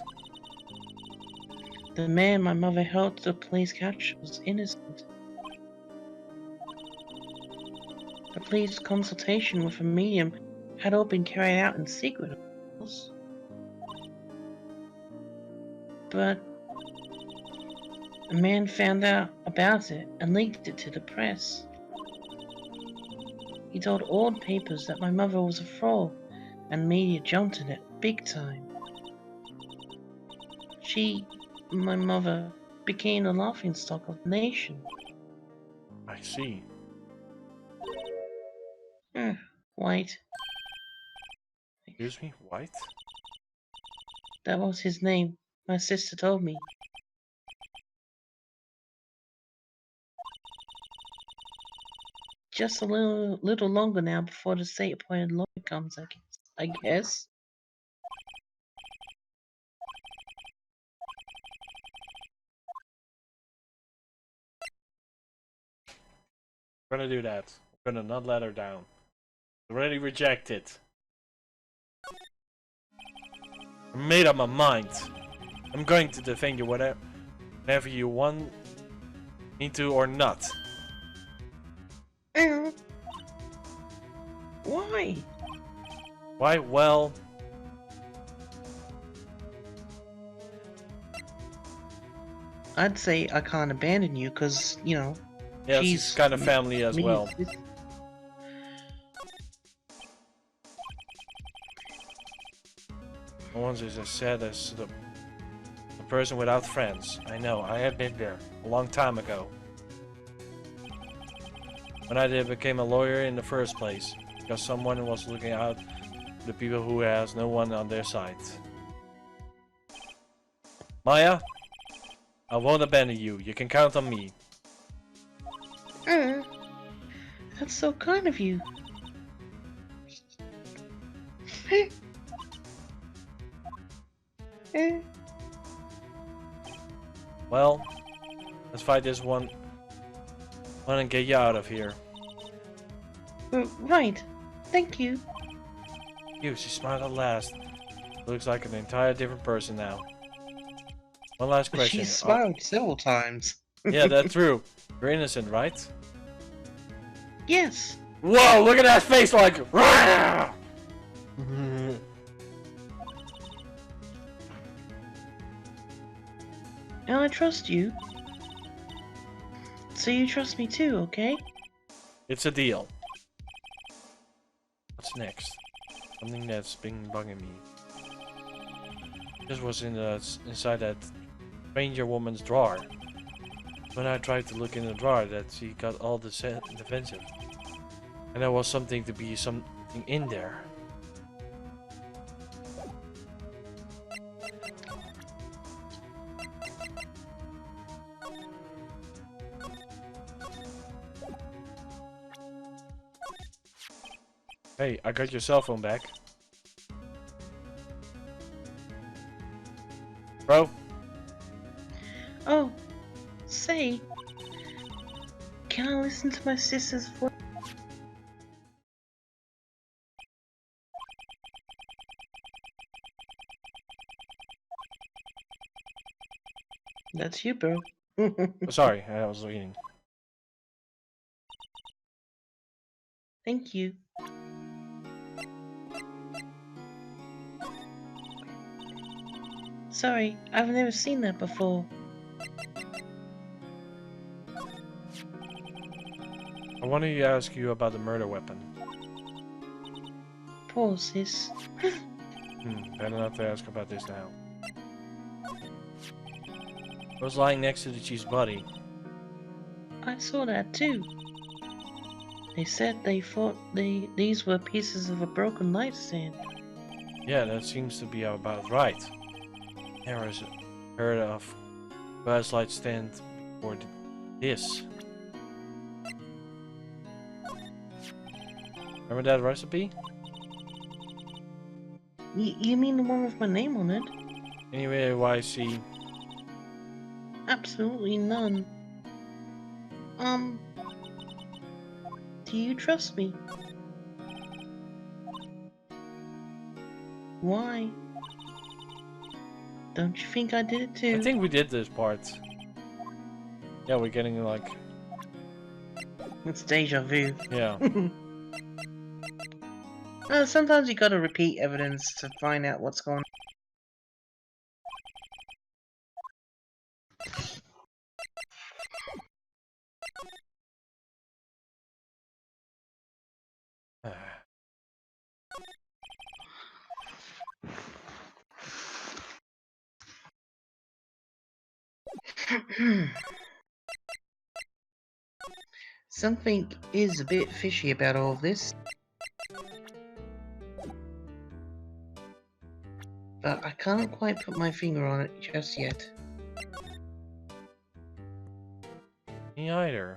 The man my mother helped the police catch was innocent. The police consultation with a medium had all been carried out in secret, of course. But a man found out about it and leaked it to the press. He told all the papers that my mother was a fraud, and media jumped at it big time. My mother, became the laughingstock of the nation. I see. White. Excuse me, White? That was his name. My sister told me. Just a little longer now before the state-appointed lawyer comes, I guess. We're gonna do that. I'm gonna not let her down. Already rejected. I made up my mind. I'm going to defend you whenever you want me to or not. Why? Why? Well... I'd say I can't abandon you because, you know, yeah, she's she's kind of family as well. No one's as sad as the person without friends. I know, I have been there a long time ago. When I became a lawyer in the first place, because someone was looking out for the people who has no one on their side. Maya, I won't abandon you. You can count on me. That's so kind of you. Well, let's fight this one and get you out of here. Right. Thank you. You, she smiled at last. Looks like an entire different person now. One last question. She smiled several times. Yeah, that's true. You're innocent, right? Yes. Whoa, look at that face like... And I trust you. So you trust me too, okay? It's a deal. What's next? Something that's been bugging me. This was inside that stranger woman's drawer. When I tried to look in the drawer, that she got all defensive. And there was something in there. Hey, I got your cell phone back. Bro? Oh, say, can I listen to my sister's voice? That's you, bro. Oh, sorry, I was reading. Thank you. Sorry, I've never seen that before. I wanted to ask you about the murder weapon. Poor sis. Better not to ask about this now. It was lying next to the chief's body. I saw that too. They said they thought these were pieces of a broken nightstand. Yeah, that seems to be about right. Never heard of flashlight stand before this. Remember that recipe? You mean the one with my name on it? Anyway, why see? Absolutely none. Do you trust me? Why? Don't you think I did it too? I think we did this part. Yeah, we're getting like... It's deja vu. Yeah. Sometimes you gotta repeat evidence to find out what's going on. Something is a bit fishy about all of this. But I can't quite put my finger on it just yet. Me either.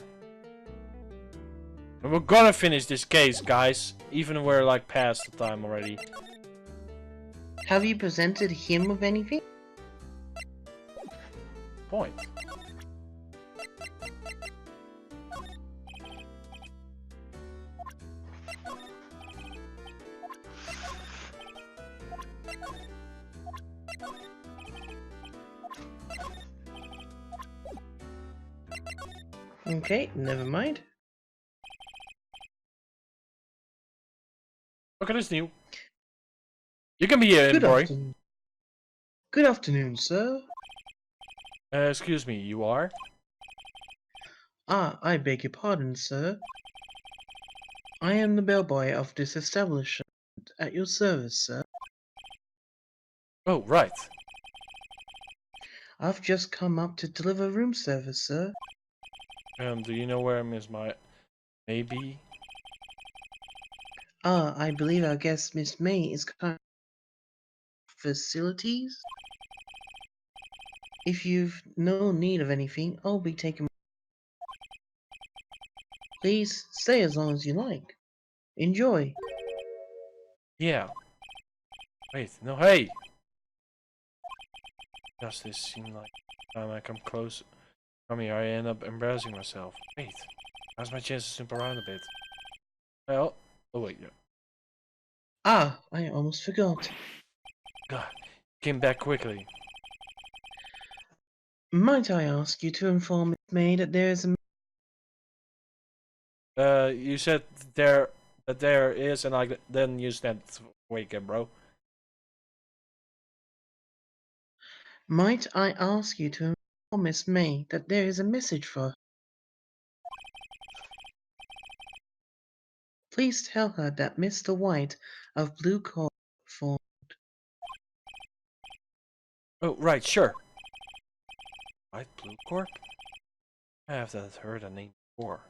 And we're gonna finish this case, guys. Even we're like past the time already. Have you presented him with anything? Point. Okay, never mind. Look at this new. You can be in, Good boy. afternoon. Good afternoon, sir. Excuse me, you are? Ah, I beg your pardon, sir. I am the bellboy of this establishment at your service, sir. Oh, right. I've just come up to deliver room service, sir. Do you know where Miss Maybe? Ah, I believe our guest Miss May is kind of facilities. If you've no need of anything, I'll be taking. Please stay as long as you like. Enjoy. Yeah. Wait, no, hey! Does this seem like time I come close from here I end up embarrassing myself? Wait, now's my chance to snoop around a bit. Well, oh wait, yeah. Ah, I almost forgot. God, came back quickly. Might I ask you to inform Miss May that there is a You said there is, and then you snapped wake up, bro. Might I ask you to inform Miss May that there is a message for her? Please tell her that Mr. White of Blue Court for Oh, right, sure. Right, Blue Corp? I have that heard that name before.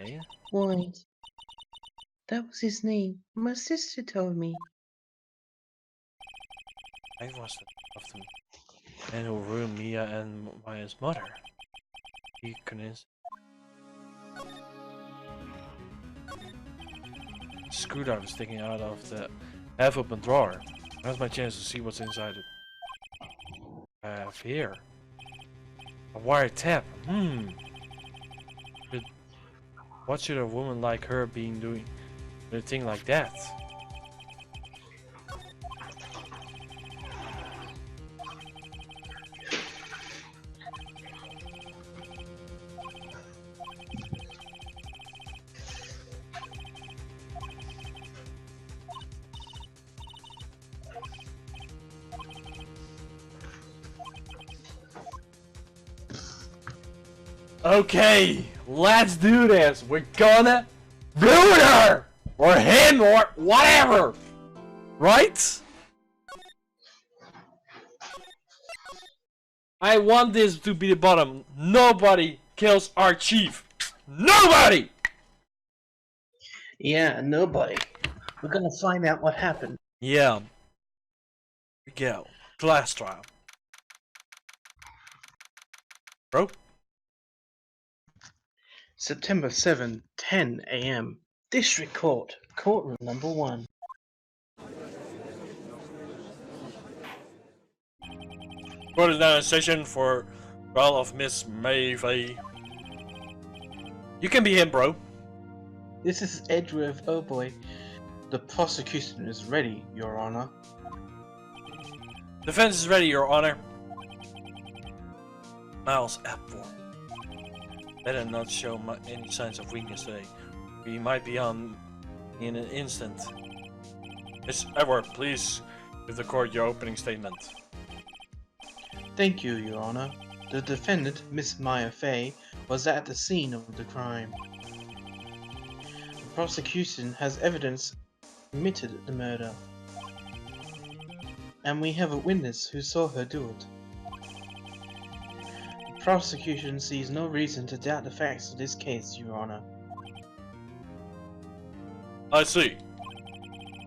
Eh? White. That was his name. My sister told me. I was the of the man who ruined Mia and Maya's mother. He convinced. Screwdriver sticking out of the half-open drawer. Now's my chance to see what's inside it. I have here a wiretap. What should a woman like her be doing with a thing like that? Okay, let's do this. We're gonna ruin her! Or him, or whatever! Right? I want this to be the bottom. Nobody kills our chief. Nobody! Yeah, nobody. We're gonna find out what happened. Yeah. Here we go. Class trial. Bro? September 7, 10 a.m. District Court, courtroom number 1. Court is now in session for trial of Miss Mayfair. You can be him, bro. This is Edgeworth. Oh boy. The prosecution is ready, Your Honor. Defense is ready, Your Honor. Miles Epworth. Better not show any signs of weakness today. We might be on in an instant. Miss Epworth, please give the court your opening statement. Thank you, Your Honor. The defendant, Miss Maya Fey, was at the scene of the crime. The prosecution has evidence committed the murder. And we have a witness who saw her do it. The prosecution sees no reason to doubt the facts of this case, Your Honor. I see.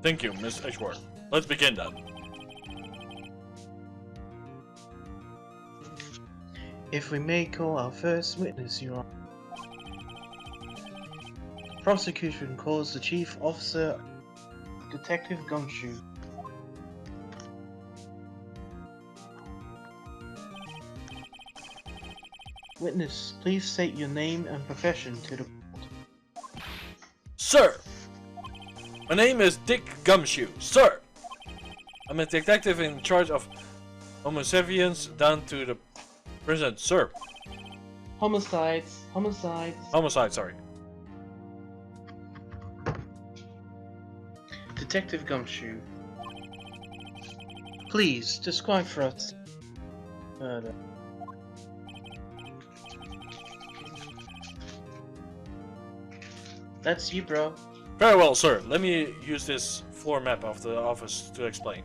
Thank you, Miss Edgeworth. Let's begin then. If we may call our first witness, Your Honor. The prosecution calls the Chief Officer, Detective Gumshoe. Witness, please state your name and profession to the court. Sir! My name is Dick Gumshoe. Sir! I'm a detective in charge of Homo sapiens down to the present, sir. Homicides. Homicides. Homicide, sorry. Detective Gumshoe. Please, describe for us murder. That's you, bro. Very well, sir. Let me use this floor map of the office to explain.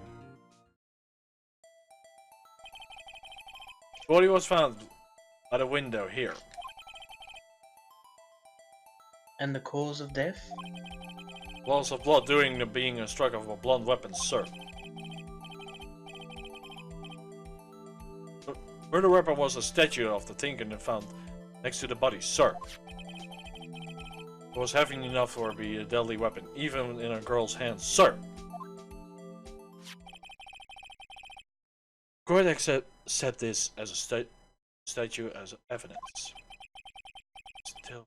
Body was found by the window here. And the cause of death? Loss of blood during the being struck of a blunt weapon, sir. The murder weapon was a statue of the Tinker found next to the body, sir. It was heavy enough for be a deadly weapon, even in a girl's hands, sir. Court accept this as a statue as evidence. Still.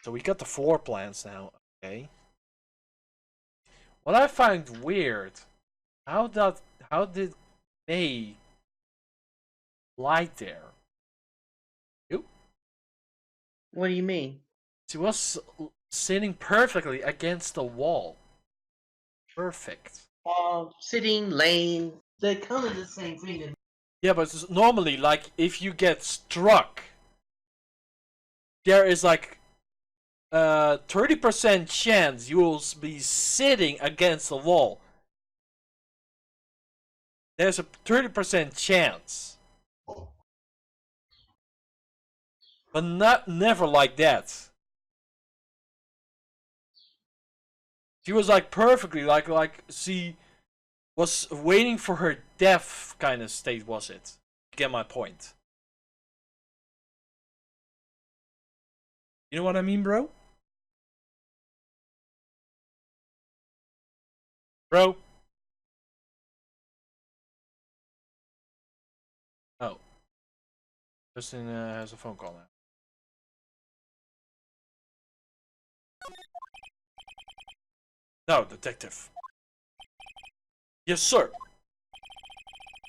So we got the floor plans now, okay. What I find weird, how did they lie there? You? What do you mean? She was sitting perfectly against the wall. Perfect. Sitting, laying, they're kind of the same thing. Yeah, but normally, like, if you get struck, there is like 30% chance you will be sitting against the wall. There's a 30% chance. But never like that. She was like perfectly like she was waiting for her death kind of state, was it? You get my point. You know what I mean, bro? Bro? Oh. Justin has a phone call now. No, detective. Yes, sir.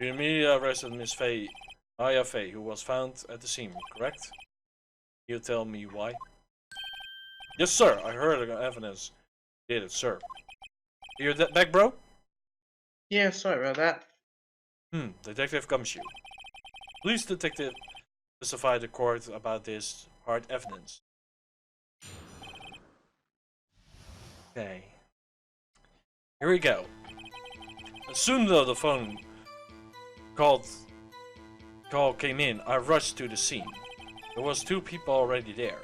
You immediately arrested Miss Faye, Maya Faye, who was found at the scene, correct? You tell me why? Yes, sir. I heard the evidence. Did it, sir. You're back, bro? Yeah, sorry about that. Detective Gumshoe. Please, detective, testify to court about this hard evidence. Okay. Here we go. As soon as the phone call came in, I rushed to the scene. There was 2 people already there.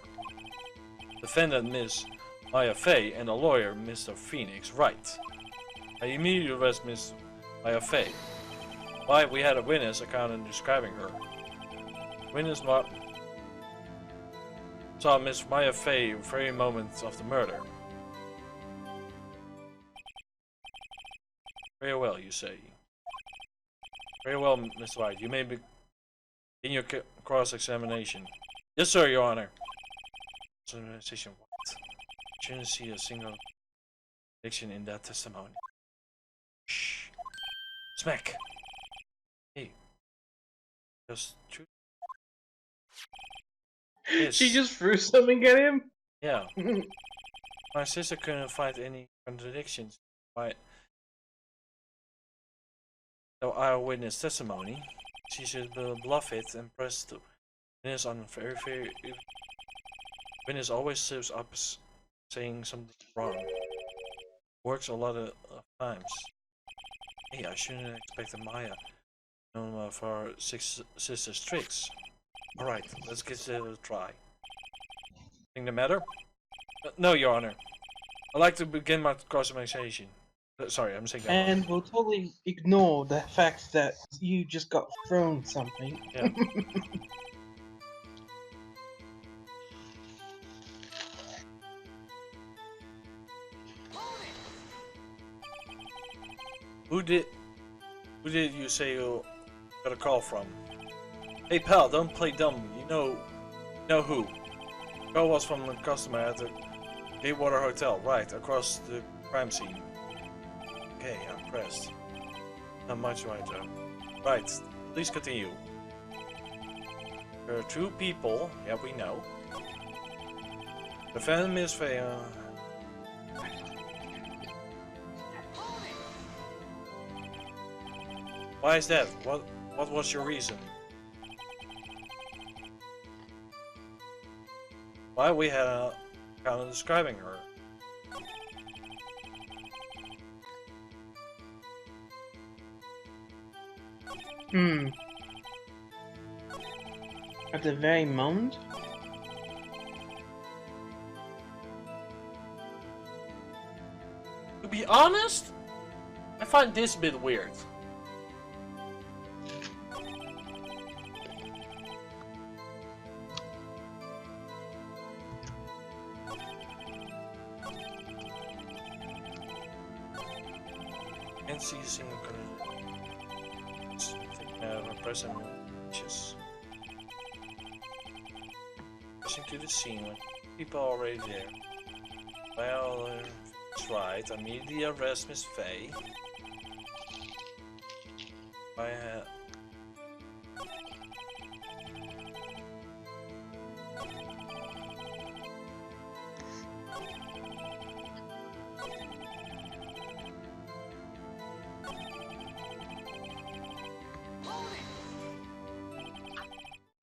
Defendant Miss Maya Faye and a lawyer, Mr. Phoenix Wright. I immediately arrested Miss Maya Faye. Why, we had a witness account describing her. Witness saw Miss Maya Faye very moments of the murder. Very well, you say. Very well, Mr. Wright. You may be in your cross-examination. Yes, sir, Your Honor. Examination what? Shouldn't see a single conviction in that testimony. Shh. Smack. Hey. Just truth. Yes. She just threw something at him? Yeah. My sister couldn't find any contradictions. No eyewitness testimony. She should bluff it and press the witness on very. Witness always slips up saying something wrong. Works a lot of times. Hey, I shouldn't expect Maya known for our 6 sisters' tricks. Alright, let's give it a try. Anything the matter? No, Your Honor. I'd like to begin my cross-examination. Sorry, I'm saying that. And we'll totally ignore the fact that you just got thrown something. Yeah. Who did you say you got a call from? Hey pal, don't play dumb. You know who? Call was from a customer at the Gatewater Hotel, right across the crime scene. Okay, I'm pressed. Not much right though. Right, please continue. There are 2 people, yeah we know. Defend Miss Faye. Why is that? What was your reason? Why we had a account describing her? At the very moment? To be honest, I find this a bit weird. Can't see a single color. Present just pushing to the scene when people are already there. Well, that's right. Immediately arrest Miss Faye.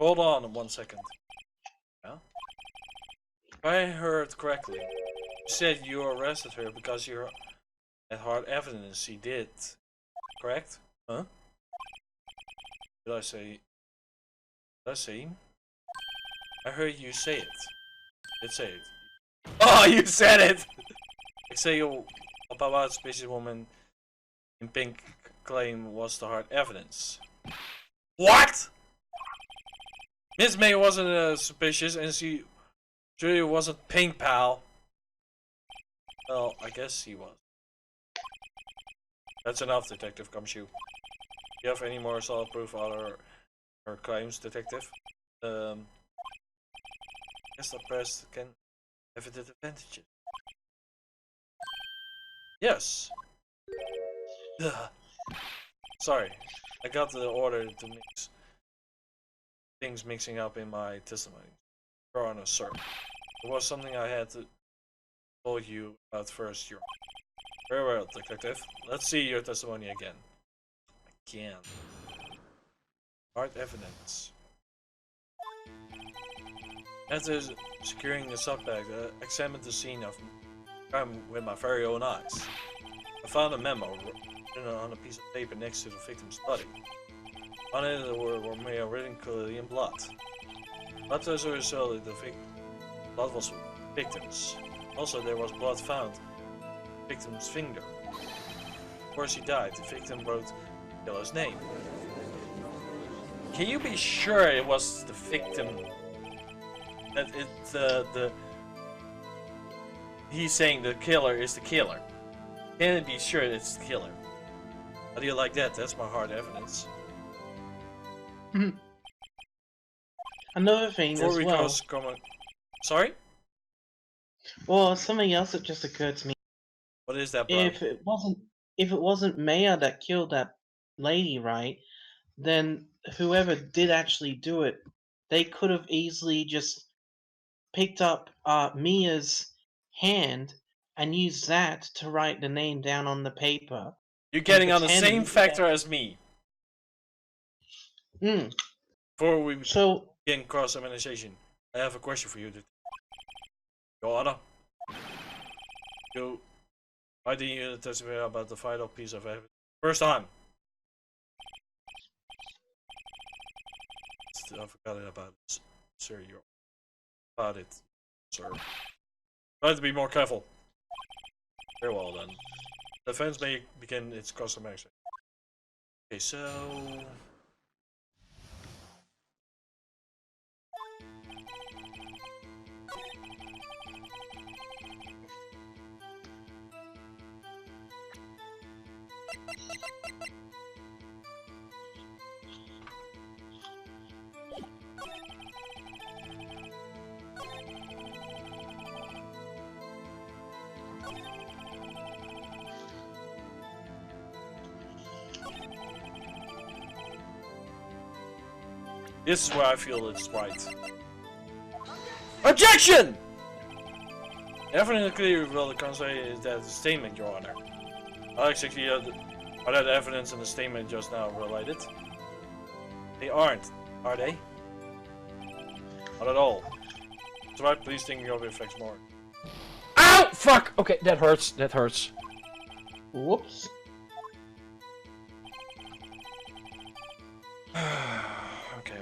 Hold on 1 second. Yeah? If I heard correctly, you said you arrested her because you had hard evidence she did. Correct? Huh? Did I say? Did I say? I heard you say it. Did say it. Oh, you said it! I say you about species woman in pink claim was the hard evidence. What? Miss May wasn't suspicious, and she surely wasn't pink, pal. Well, I guess he was. That's enough, Detective Gumshoe. Do you have any more solid proof on her claims, Detective? I guess the press can have it at advantages. Yes. Ugh. Sorry, I got the order to mix things mixing up in my testimony. Your Honor, sir. It was something I had to tell you about first, Your Honor. Very well, Detective. Let's see your testimony again. Again. Hard evidence. After securing the suspect, I examined the scene of crime with my very own eyes. I found a memo written on a piece of paper next to the victim's body. On it were written clearly in blood. But as a result, the blood was victim's. Also, there was blood found on the victim's finger. Before she died, the victim wrote the killer's name. Can you be sure it was the victim? That he's saying the killer is the killer. Can it be sure it's the killer? How do you like that? That's my hard evidence. Another thing as well. Sorry? Well, something else that just occurred to me. What is that, bro? If it wasn't Maya that killed that lady, right? Then whoever did actually do it, they could have easily just picked up Mia's hand and used that to write the name down on the paper. You're getting on the same factor as me. Before we begin cross-examination, I have a question for you. Your Honor. Why didn't you testify about the vital piece of evidence? First time. I forgot about it. Sir, you're about it, sir. Try to be more careful. Very well then. The defense may begin its cross-examination. Okay, so... This is where I feel it's right. Objection! Evidence clearly revealed the concept is that the statement, Your Honor. Alex, actually, are that evidence and the statement just now related? They aren't, are they? Not at all. That's right, please think of your effects more. Ow! Fuck! Okay, that hurts. That hurts. Whoops. Okay.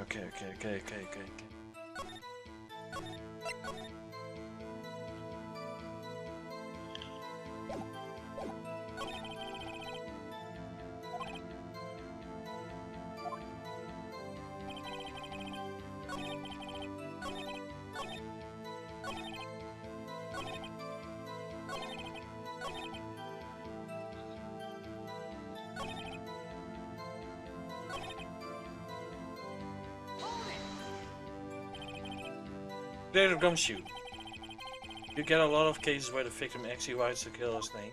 Creator Gumshoe. You get a lot of cases where the victim actually writes the killer's name.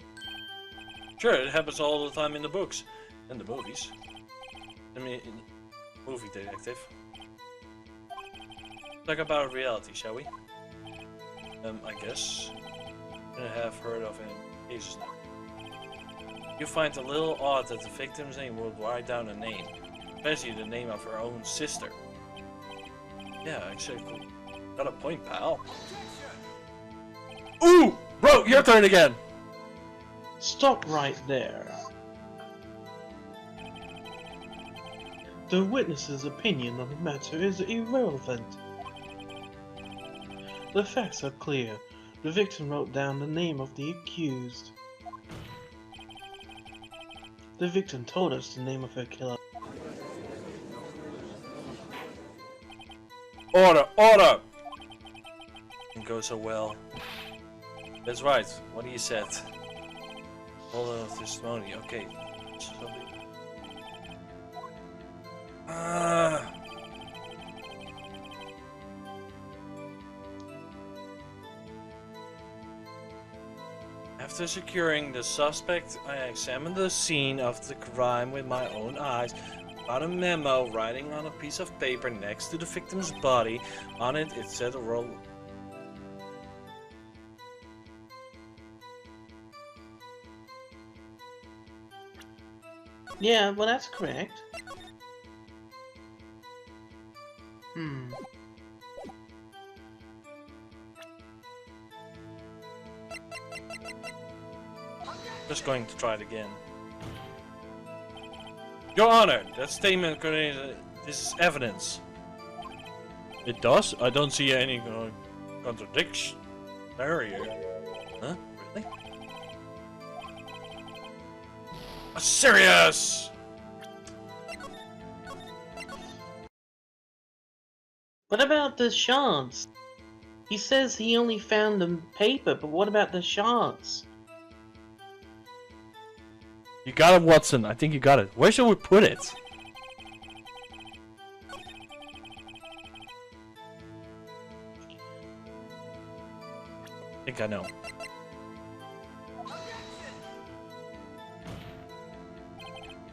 Sure, it happens all the time in the books and the movies. I mean, movie detective. Talk about reality, shall we? I guess. I have heard of any cases now. You find it a little odd that the victim's name would write down a name, especially the name of her own sister. Yeah, exactly. Got a point, pal. Ooh! Bro, your turn again! Stop right there. The witness's opinion on the matter is irrelevant. The facts are clear. The victim wrote down the name of the accused. The victim told us the name of her killer. Order! Order! Didn't go so well. That's right, what he said. Hold on testimony, okay. After securing the suspect, I examined the scene of the crime with my own eyes. Found a memo writing on a piece of paper next to the victim's body. On it, it said a roll. Yeah, well that's correct. Just going to try it again. Your Honor, that statement contains this is evidence. It does? I don't see any contradiction. Barrier. Huh? Really? Serious! What about the shards? He says he only found the paper, but what about the shards? You got it, Watson. I think you got it. Where should we put it? I think I know.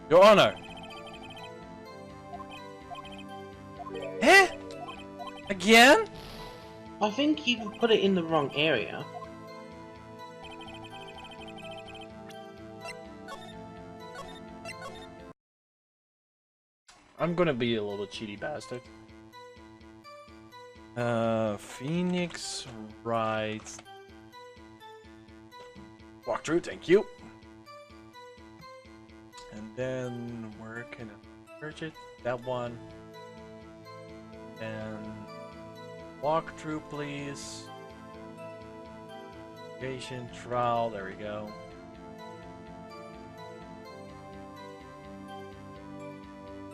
Your Honor. Eh? Again? I think you put it in the wrong area. I'm gonna be a little cheaty bastard. Phoenix, Wright. Walkthrough, thank you. And then where can I search it? That one. And walkthrough, please. Patient trial, there we go.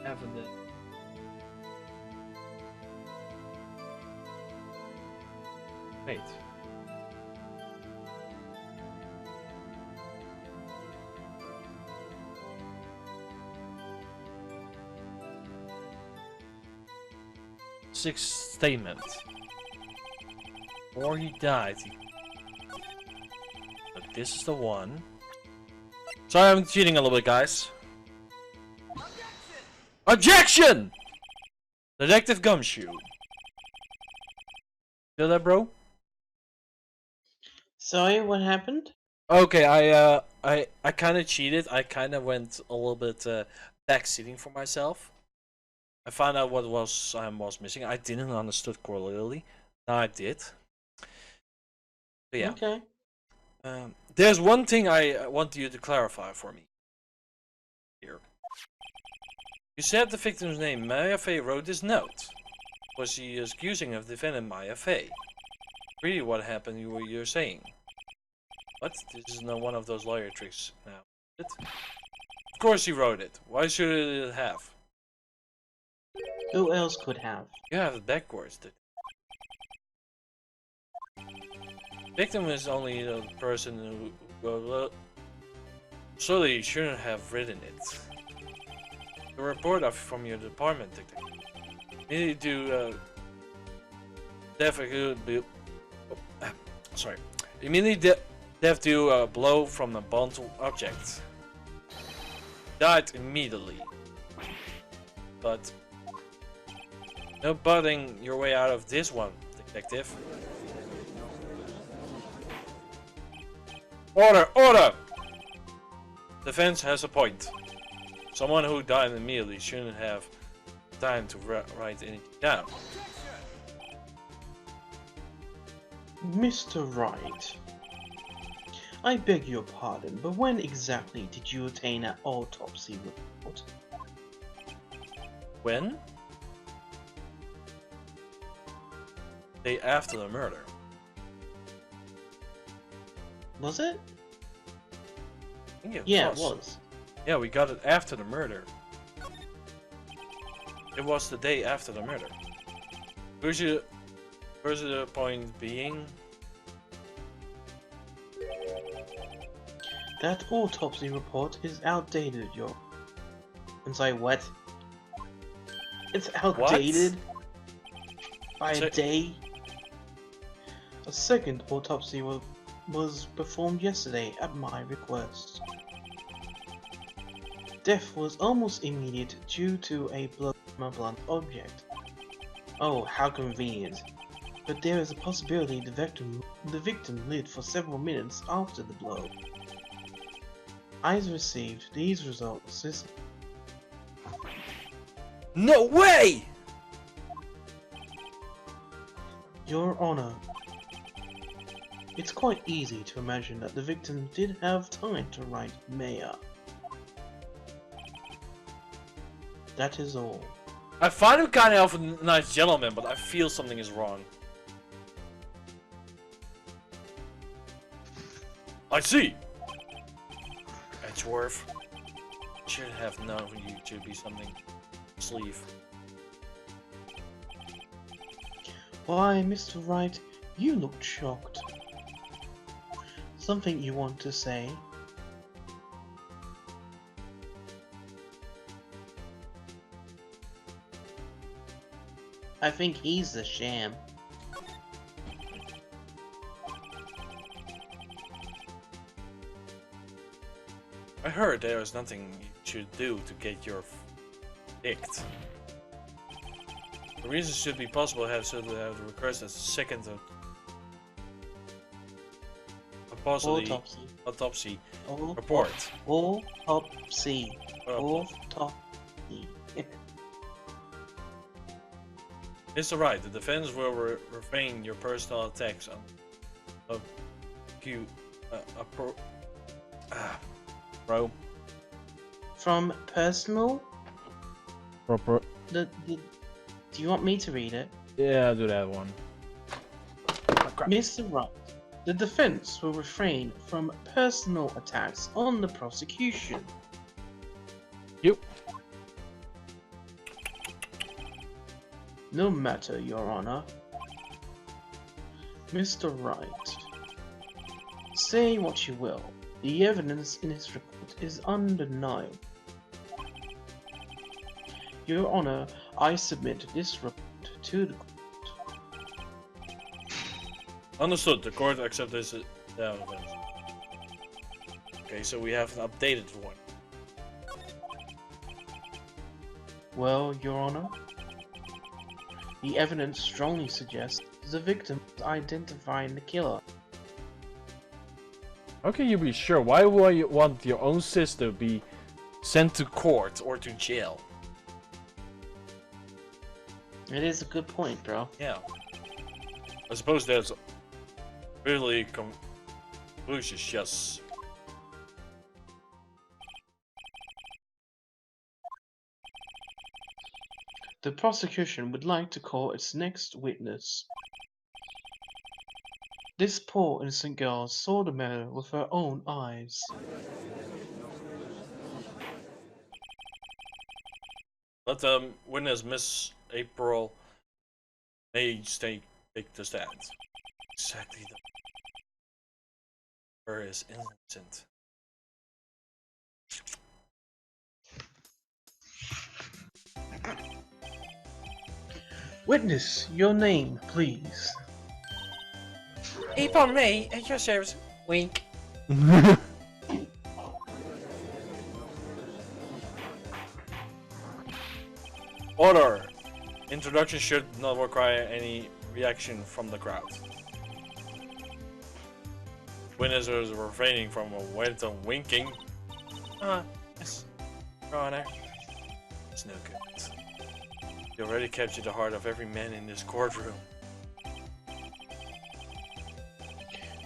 Evident. Wait. Sixth statement. Before he died, but this is the one. Sorry, I'm cheating a little bit, guys. Objection! Detective Gumshoe. Feel that, bro? Sorry, what happened? Okay, I kind of cheated. I kind of went a little bit backseating for myself. I found out what I was missing. I didn't understood clearly. Now I did. But yeah. Okay. There's one thing I want you to clarify for me. Here. You said the victim's name. Maya Fey wrote this note. Was she accusing of defendant Maya Fey? Really, what happened? You're saying? What? This is not one of those lawyer tricks now. Of course he wrote it. Why should it have? Who else could have? You have it backwards. Victim is only the person who surely shouldn't have written it. The report from your department, detective. You need to sorry. Immediately death to a blow from a blunt object. Died immediately. But no butting your way out of this one, detective. Order! Order! Defense has a point. Someone who died immediately shouldn't have time to write anything down. Mr. Wright, I beg your pardon, but when exactly did you obtain an autopsy report? When? Day after the murder. Was it? I think it Yeah, was. it was. Yeah, we got it after the murder. It was the day after the murder. Where's the point being? That autopsy report is outdated, yo. I'm sorry, what? It's outdated? By a day? A second autopsy was performed yesterday at my request. Death was almost immediate due to a blow from a blunt object. Oh, how convenient. But there is a possibility the victim lived for several minutes after the blow. I've received these results. No way! Your Honor, it's quite easy to imagine that the victim did have time to write Maya. That is all. I find him kind of a nice gentleman, but I feel something is wrong. I see! Edgeworth. Should have known you to be something. Sleeve. Why, Mr. Wright, you looked shocked. Something you want to say? I think he's the sham. I heard there is nothing you should do to get your picked. The reason should be possible to have the request as a second autopsy report. Autopsy. Mr. Wright, the defense will refrain your personal attacks on bro. From personal? Proper. Do you want me to read it? Yeah, I'll do that one. Oh, Mr. Wright, the defense will refrain from personal attacks on the prosecution. You. No matter, Your Honor. Mr. Wright, say what you will, the evidence in his report is undeniable. Your Honor, I submit this report to the court. Understood. The court accepts this evidence. Okay, so we have an updated one. Well, Your Honor, The evidence strongly suggests the victim was identifying the killer. How can you be sure? Why would you want your own sister to be sent to court or to jail? It is a good point, bro. Yeah. I suppose there's really conclusions just. The prosecution would like to call its next witness. This poor innocent girl saw the murder with her own eyes. Let witness Miss April May take the stand. Exactly. Her is innocent. Witness, your name, please. April May at your service. Wink. Order! Introduction should not require any reaction from the crowd. Witnesses refraining from winking. Yes, Your Honor. It's no good. You already captured the heart of every man in this courtroom.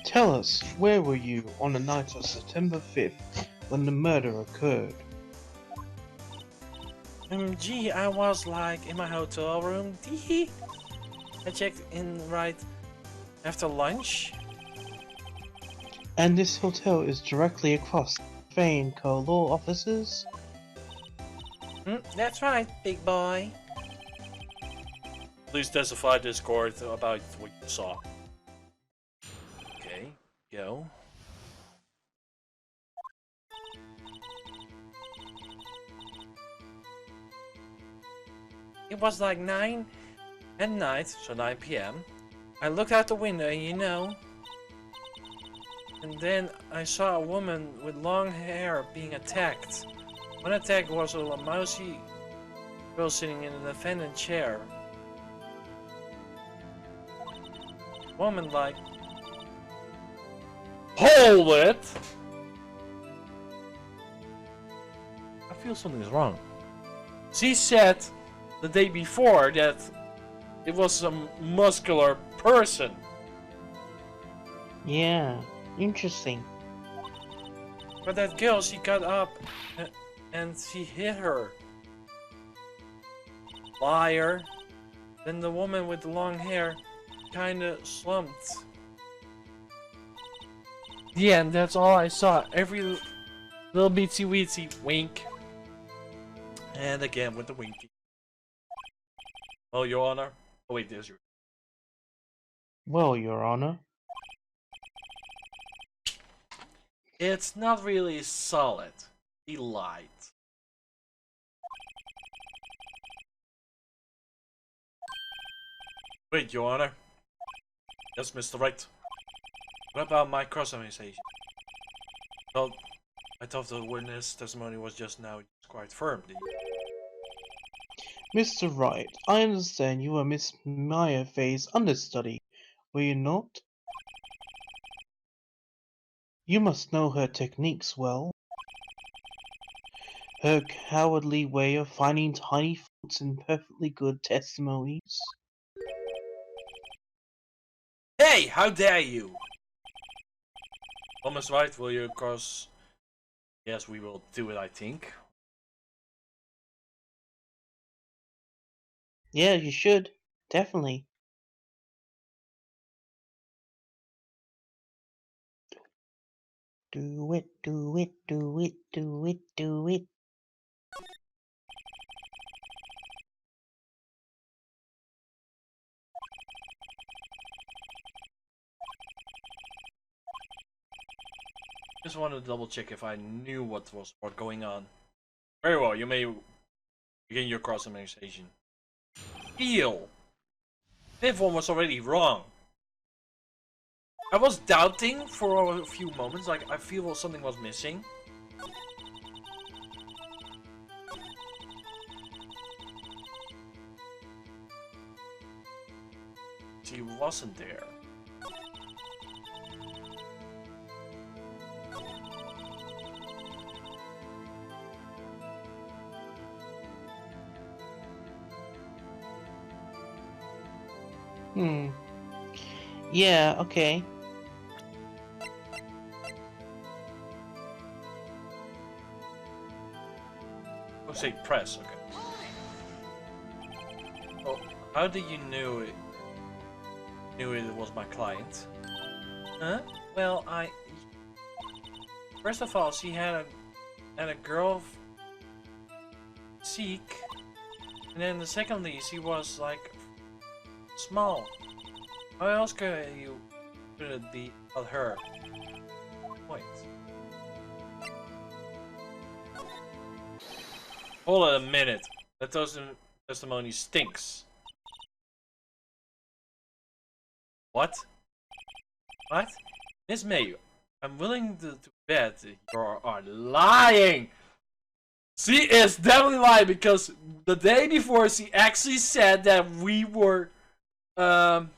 Tell us, where were you on the night of September 5th when the murder occurred? Gee, I was like in my hotel room. I checked in right after lunch. And this hotel is directly across the famed co-law offices? That's right, big boy. Please testify to this court about what you saw. Okay, go. It was like 9 at night, so 9 p.m. I looked out the window, you know. And then I saw a woman with long hair being attacked. One attack was a mousy girl sitting in the defendant chair. Woman like... Hold it! I feel something is wrong. She said the day before that it was some muscular person. Yeah, interesting. But that girl, she got up and she hit her. Liar. Then the woman with the long hair kinda slumped. Yeah, and that's all I saw. Every little beatsy weetsy wink. And again with the winky. Oh, Your Honor. Oh wait, there's your. Well, Your Honor. It's not really solid. He lied. Wait, Your Honor. Yes, Mr. Wright. What about my cross-examination? Well, I thought the witness testimony was just now quite firm. Mr. Wright, I understand you were Miss Maya Fey's understudy, were you not? You must know her techniques well. Her cowardly way of finding tiny faults in perfectly good testimonies. Hey, how dare you! Thomas Wright, will you cross? Yes, we will do it, I think. Yeah, you should. Definitely. Do it, do it, do it, do it, do it. Just wanted to double check if I knew what was going on. Very well, you may begin your cross-examination. Heal! Fifth one was already wrong. I was doubting for a few moments, like I feel something was missing. she wasn't there. Yeah, okay. Oh, say press, okay. Oh, how did you knew it was my client? Huh? Well, first of all, she had a girl seek, and then secondly, she was like small. How else could it be about her? Point. Hold on a minute. That testimony stinks. What? What? Miss May, I'm willing to bet you are lying! She is definitely lying because the day before she actually said that we were, that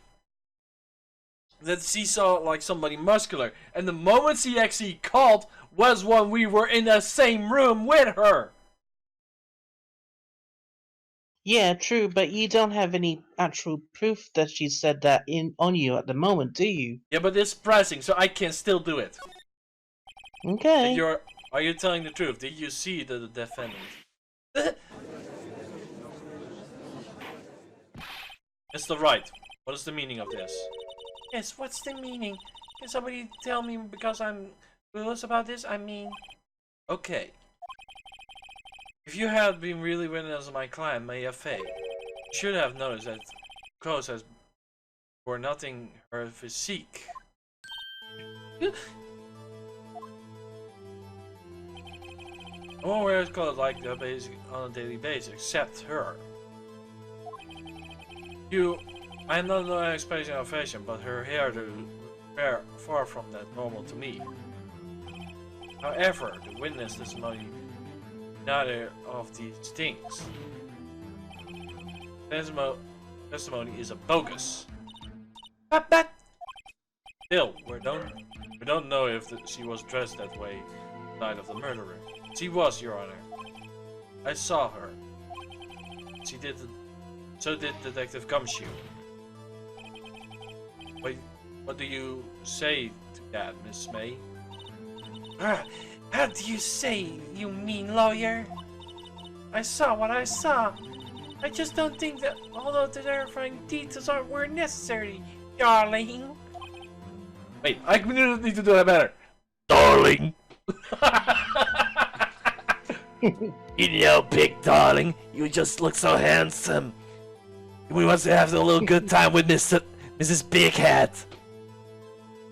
she saw like somebody muscular. And the moment she actually called was when we were in the same room with her. Yeah, true, but you don't have any actual proof that she said that on you at the moment, do you? Yeah, but it's pressing, so I can still do it. Okay. And are you telling the truth? Did you see the defendant? Mr. Wright, what is the meaning of this? Yes, what's the meaning? Can somebody tell me because I'm clueless about this? I mean... Okay. If you had been really witness my client, Maya Fey, you should have noticed that clothes were nothing her physique. No one wears clothes like that on a daily basis, except her. I am not an expression of fashion, but her hair is far from that normal to me. However, the witness testimony neither of these things. Testimony is a bogus. But still, we don't know if she was dressed that way the night of the murder. She was, Your Honor. I saw her. She did. So did Detective Gumshoe. Wait, what do you say to that, Miss May? How do you say, you mean lawyer? I saw what I saw. I just don't think that all of the terrifying details were necessary, darling. Wait, I need to do that better. Darling. You know, big darling, you just look so handsome. We must have a little good time with Mrs. Big Hat.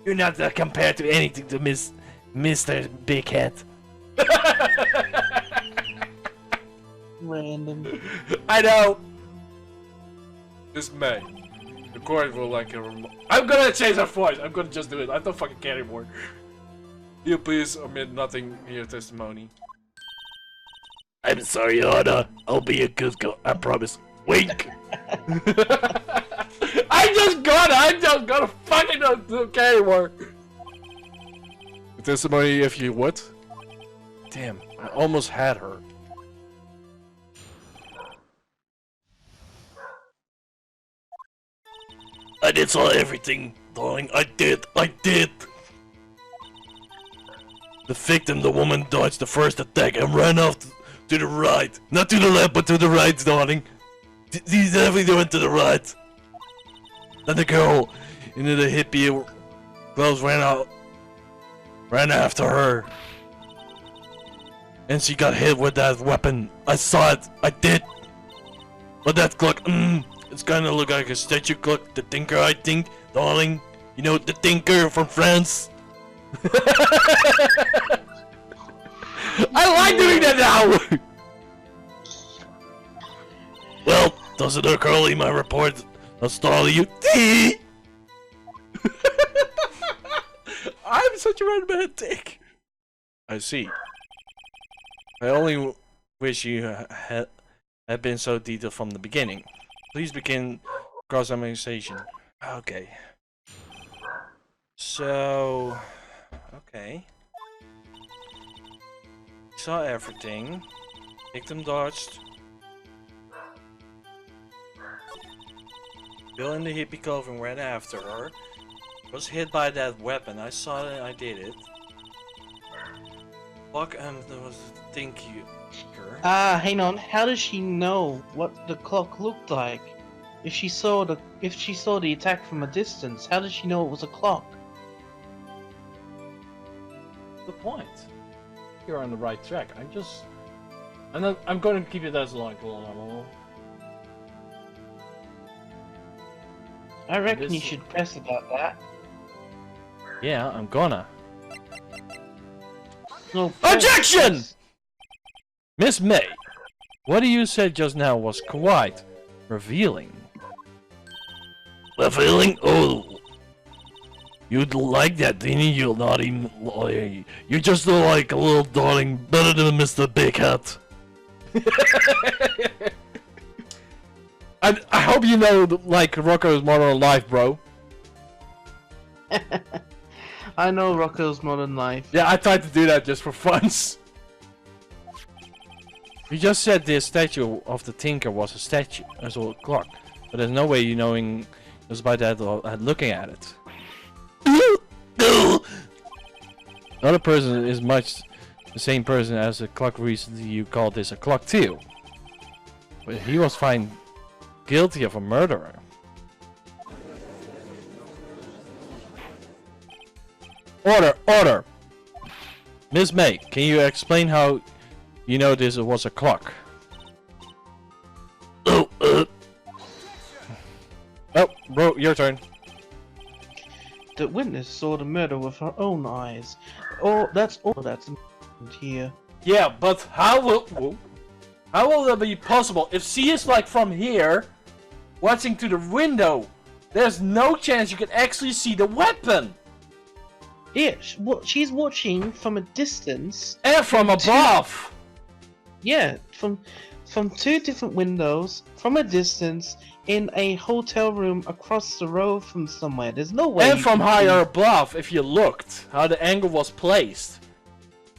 You're not compared to anything to Mr. Big Hat. Random. I know. This May. The court will like a I'm gonna change her voice. I'm gonna just do it. I don't fucking care anymore. You please omit nothing in your testimony. I'm sorry, Your Honor. I'll be a good girl. I promise. Wink. I just gotta fucking don't care anymore. Testimony if you what? Damn, I almost had her. I did saw everything, darling. I did. The victim, the woman, dodged the first attack and ran off to the right. Not to the left, but to the right, darling. He definitely went to the right. Then the girl into the hippie clothes ran after her. And she got hit with that weapon. I saw it. I did. But that clock, it's kinda look like a statue clock. The Tinker, I think, darling. You know, the Tinker from France. I like doing that now! Well, doesn't occur in my report install you? I'm such a romantic. I see. I only wish you had been so detailed from the beginning. Please begin cross-examination. Okay. So... Okay. Saw everything. Victim dodged. Bill in the hippie clothing ran after her. Was hit by that weapon. I saw it and I did it. Fuck, and there was a thinker. Hang on. How does she know what the clock looked like? If she saw the attack from a distance, how does she know it was a clock? Good point. You're on the right track. I'm going to keep it as like level. I reckon you should press about that. Yeah, I'm gonna. No, press. Objection! Miss May, what you said just now was quite revealing. Revealing? Oh, you'd like that, didn't you, you naughty lawyer? You just look like a little darling, better than Mr. Big Hat. I hope you know, like, Rocco's Modern Life, bro. I know Rocco's Modern Life. Yeah, I tried to do that just for fun. You just said the statue of the Tinker was a statue, as a clock, but there's no way you knowing just by that looking at it. Another person is much the same person as the clock. Recently, you called this a clock too, but he was found guilty of a murderer. Order, order. Miss May, can you explain how you know this was a clock? Oh, bro, your turn. The witness saw the murder with her own eyes. Oh, that's all that's important here. Yeah, but how will that be possible if she is like from here, watching to the window? There's no chance you can actually see the weapon. Yeah, she's watching from a distance. And from above. Yeah, from two different windows, from a distance, in a hotel room across the road from somewhere. There's no way. And from higher above, if you looked how the angle was placed.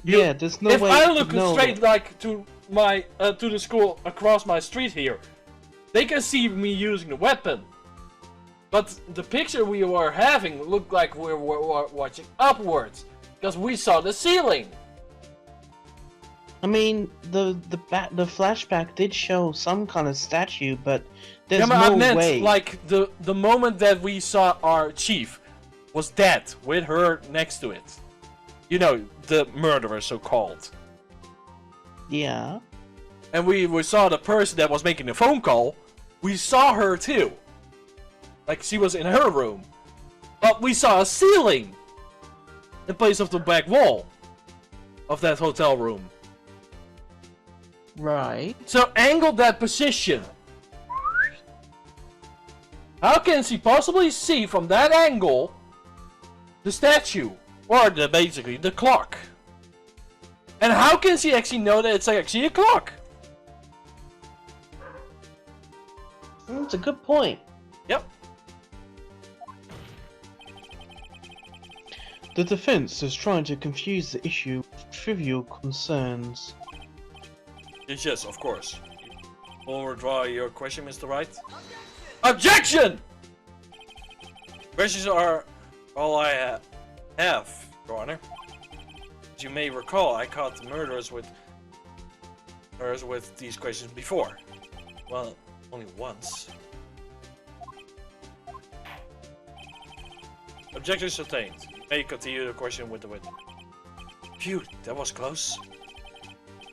Yeah, there's no way. If I look straight like to my to the school across my street here, they can see me using the weapon. But the picture we were having looked like we were watching upwards, because we saw the ceiling. I mean, the flashback did show some kind of statue, but there's no I meant, way. like the moment that we saw our chief was dead with her next to it. You know, the murderer, so called. Yeah. And we saw the person that was making the phone call. We saw her too. Like she was in her room. But we saw a ceiling in place of the back wall of that hotel room. Right. So angle that position. How can she possibly see from that angle the statue? Or basically the clock? And how can she actually know that it's actually a clock? That's a good point. Yep. The defense is trying to confuse the issue with trivial concerns. Yes, of course. Will withdraw your question, Mr. Wright? Objection! Questions are all I have, Your Honor. As you may recall, I caught the murderers with these questions before. Well, only once. Objection sustained. You may continue the question with the witness. Phew, that was close.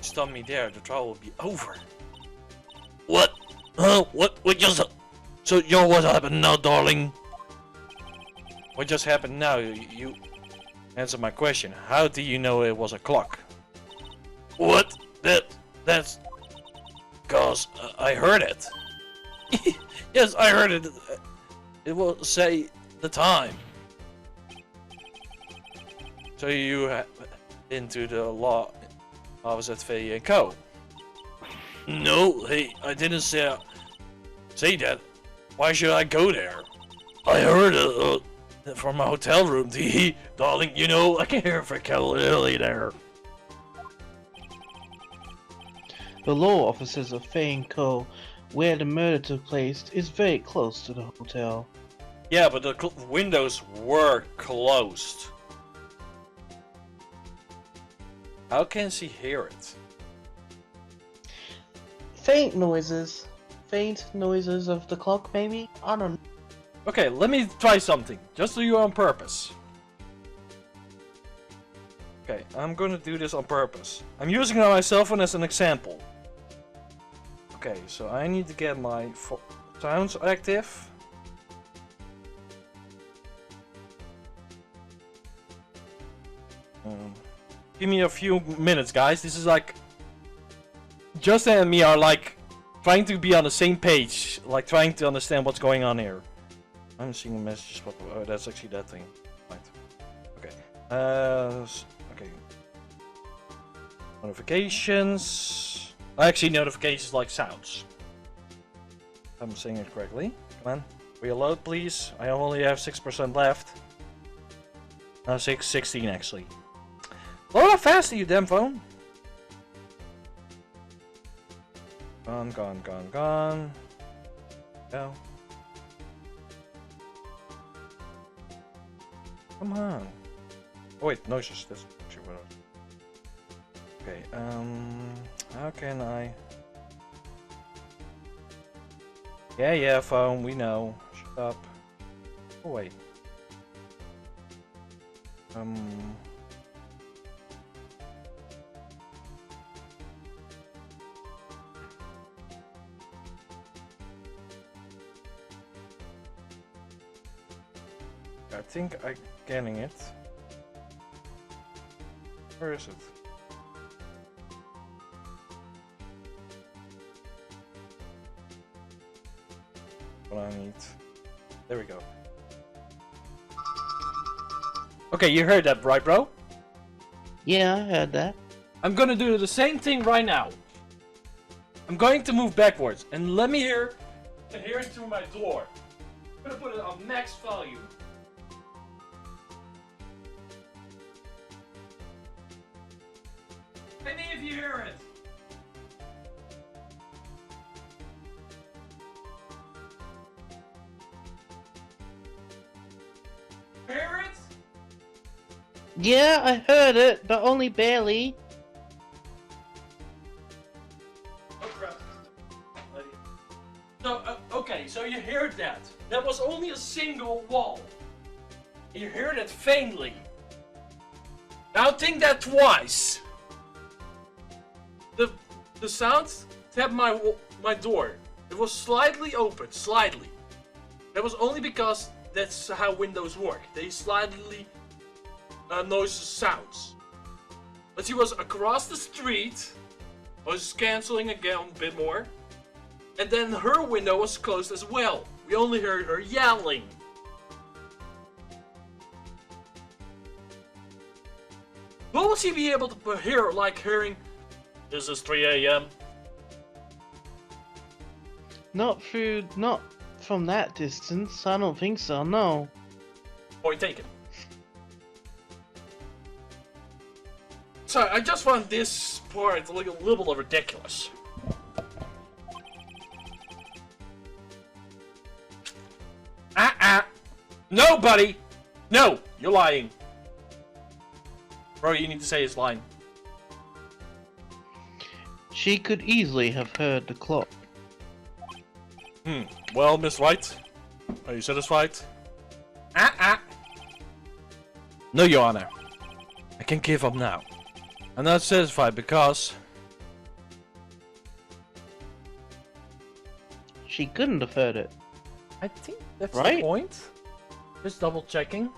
Stop me there, the trial will be over. What? What just... So, what happened now, darling? What just happened now? You answer my question. How do you know it was a clock? What? That's... Cause I heard it. Yes, I heard it. It will say the time. So you into the law office at VE & Co. No, hey, I didn't say that. Why should I go there? I heard it from my hotel room, darling. You know, I can hear it from clearly there. The law offices of Fane Co., where the murder took place, is very close to the hotel. Yeah, but the windows were closed. How can she hear it? Faint noises. Faint noises of the clock, maybe? I don't know. Okay, let me try something. Just do you on purpose. Okay, I'm gonna do this on purpose. I'm using my cell phone as an example. Okay, so I need to get my sounds active. Give me a few minutes, guys. This is like... Justin and me are like trying to be on the same page. Like trying to understand what's going on here. I'm seeing messages pop up. Oh, that's actually that thing. Right. Okay. Okay. Notifications. Actually, notifications like sounds. I'm saying it correctly. Come on. Reload, please. I only have 6% left. 16 actually. Load up faster, you damn phone. Gone. Go. Come on. Oh wait, noises. That's actually what I was... Okay, how can I... Yeah, phone, we know. Shut up. Oh wait. I think I'm getting it. Where is it? What I need. There we go. Okay, you heard that, right, bro? Yeah, I heard that. I'm gonna do the same thing right now. I'm going to move backwards and let me hear it through my door. I'm gonna put it on max volume. Let me if you hear it. Hear it? Yeah, I heard it, but only barely. Oh crap. So, okay, so you heard that. That was only a single wall. You heard it faintly. Now think that twice. The sound tapped my door. It was slightly open, slightly. That was only because that's how windows work. They slightly noise sounds. But she was across the street. I was canceling again a bit more. And then her window was closed as well. We only heard her yelling. What would she be able to hear, like hearing, "This is 3 a.m. Not from that distance. I don't think so, no. Point taken. Sorry, I just found this part a little bit ridiculous. No, buddy! No! You're lying. Bro, you need to say his line. She could easily have heard the clock. Well, Miss Wright, are you satisfied? No, Your Honor. I can give up now. I'm not satisfied because... She couldn't have heard it. I think that's Right? the point. Just double checking.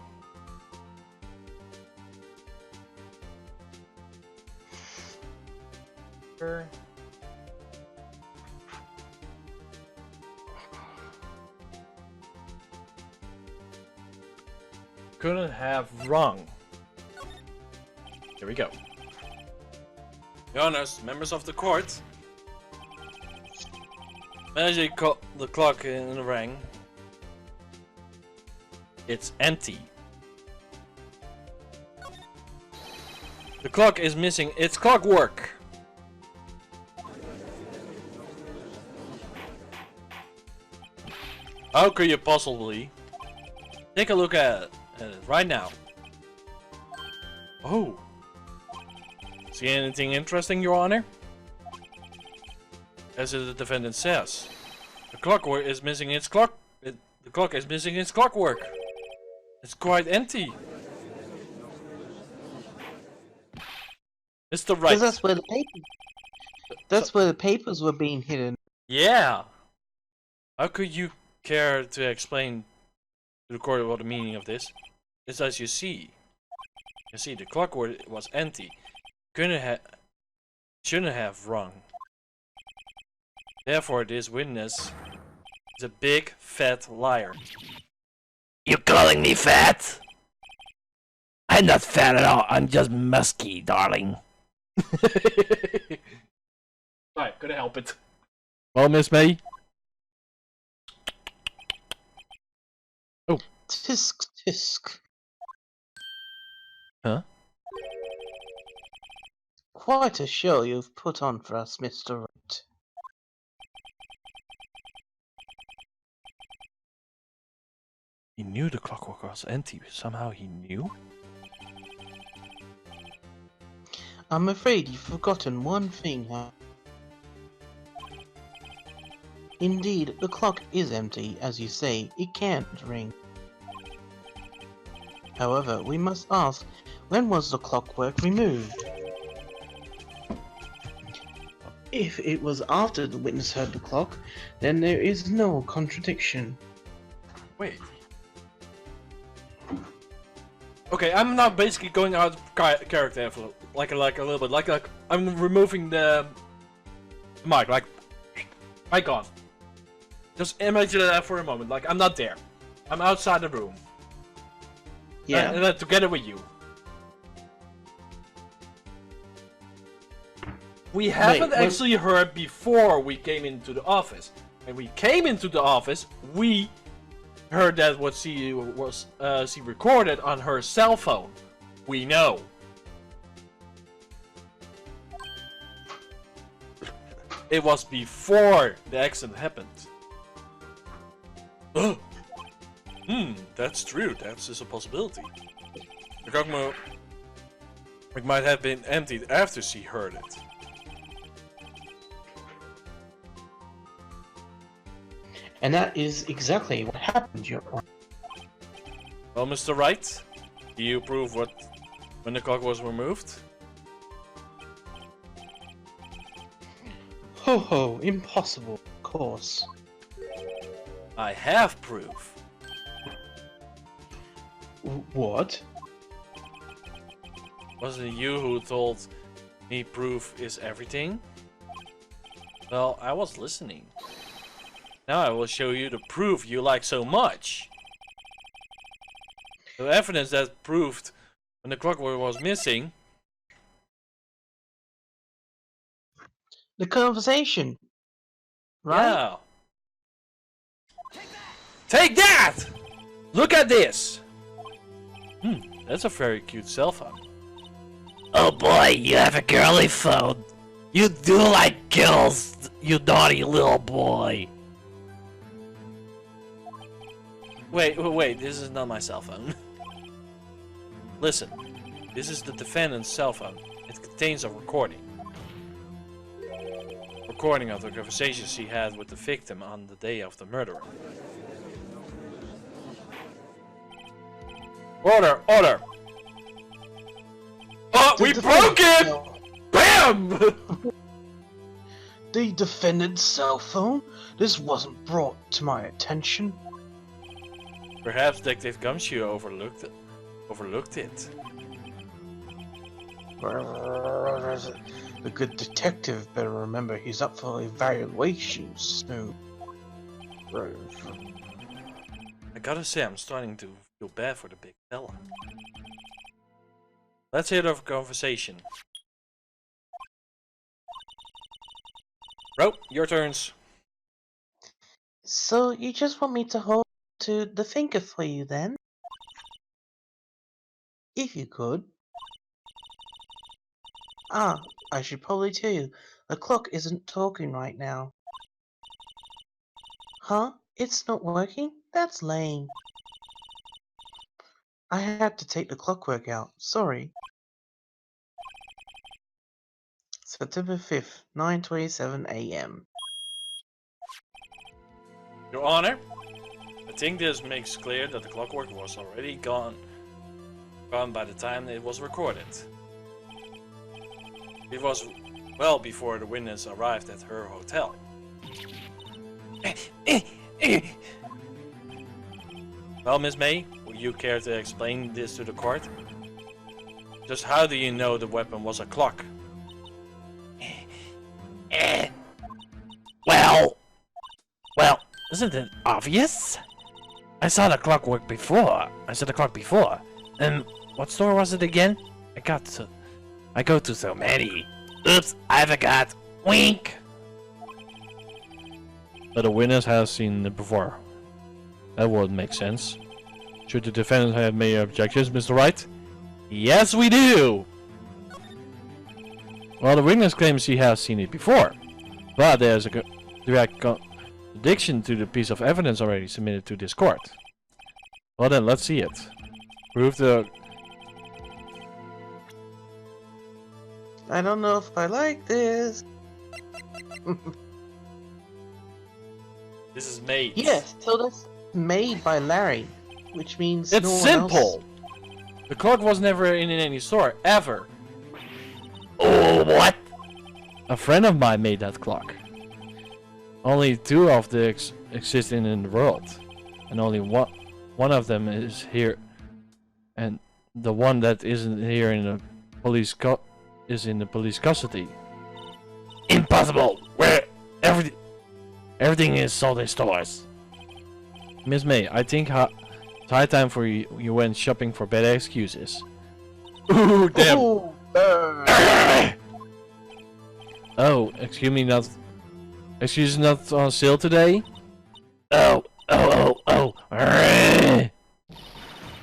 Sure. Couldn't have wrong. Here we go. Your Honors, members of the court. Manager the clock in the ring. It's empty. The clock is missing its clockwork. How could you possibly? Take a look at it right now. Oh. See anything interesting, Your Honor? As the defendant says, the clockwork is missing its clock. The clock is missing its clockwork. It's quite empty. Mr. Wright. Because that's where the papers. That's where the papers were being hidden. Yeah. How could you care to explain to the court what the meaning of this? It's as you see. You see, the clockwork was empty. Shouldn't have wrong. Therefore, this witness is a big fat liar. You calling me fat? I'm not fat at all. I'm just musky, darling. Alright, couldn't help it. Well, Miss May. Oh. Tisk tisk. Huh? Quite a show you've put on for us, Mr. Wright. He knew the clockwork was empty. Somehow he knew? I'm afraid you've forgotten one thing, huh? Indeed, the clock is empty, as you say, it can't ring. However, we must ask, when was the clockwork removed? If it was after the witness heard the clock, then there is no contradiction. Wait. Okay, I'm now basically going out of character for like a little bit, like I'm removing the mic, like gone. Just imagine that for a moment, like I'm not there. I'm outside the room. Yeah. And then together with you. We haven't actually heard before we came into the office. When we came into the office, we heard that what she recorded on her cell phone. We know. It was before the accident happened. That's true. That's just a possibility. The clockwork might have been emptied after she heard it. And that is exactly what happened, Your Honor. Well, Mr. Wright, do you prove when the clock was removed? Ho ho, impossible, of course. I have proof. What? Wasn't it you who told me proof is everything? Well, I was listening. Now I will show you the proof you like so much. The evidence that proved when the clockwork was missing. The conversation. Right? Yeah. Take that! Look at this! That's a very cute cell phone. Oh boy, you have a girly phone. You do like girls, you naughty little boy. Wait, this is not my cell phone. Listen, this is the defendant's cell phone. It contains a recording. Recording of the conversation she had with the victim on the day of the murder. Order! Order! Oh, we broke it! BAM! The defendant's cell phone? This wasn't brought to my attention. Perhaps Detective Gumshoe overlooked it. The good detective better remember he's up for evaluation soon. I gotta say, I'm starting to feel bad for the big fella. Let's hear the conversation. Bro, your turns. So you just want me to hold to the finger for you then? If you could. Ah, I should probably tell you, the clock isn't talking right now. Huh? It's not working? That's lame. I had to take the clockwork out. Sorry. September 5th, 9:27 AM. Your Honor, I think this makes clear that the clockwork was already gone by the time it was recorded. It was well before the witness arrived at her hotel. Well, Miss May, would you care to explain this to the court? Just how do you know the weapon was a clock? Well, isn't it obvious? I saw the clock before. What store was it again? I go to so many. Oops, I forgot. Wink. But the witness has seen it before. That would make sense. Should the defendant have made objections, Mr. Wright? Yes, we do! Well, the witness claims he has seen it before. But there's a direct contradiction to the piece of evidence already submitted to this court. Well then, let's see it. Prove the... I don't know if I like this. This is made. Yes, so that's made by Larry, which means It's no one simple! else... The clock was never in any store, ever. Oh, what? A friend of mine made that clock. Only two of the exist in the world. And only one of them is here. And the one that isn't here in the police is in the police custody. Impossible! Where everything is sold in stores. Miss May, I think it's high time for you went shopping for better excuses. Ooh, damn! Oh, Oh, excuse not on sale today? Oh.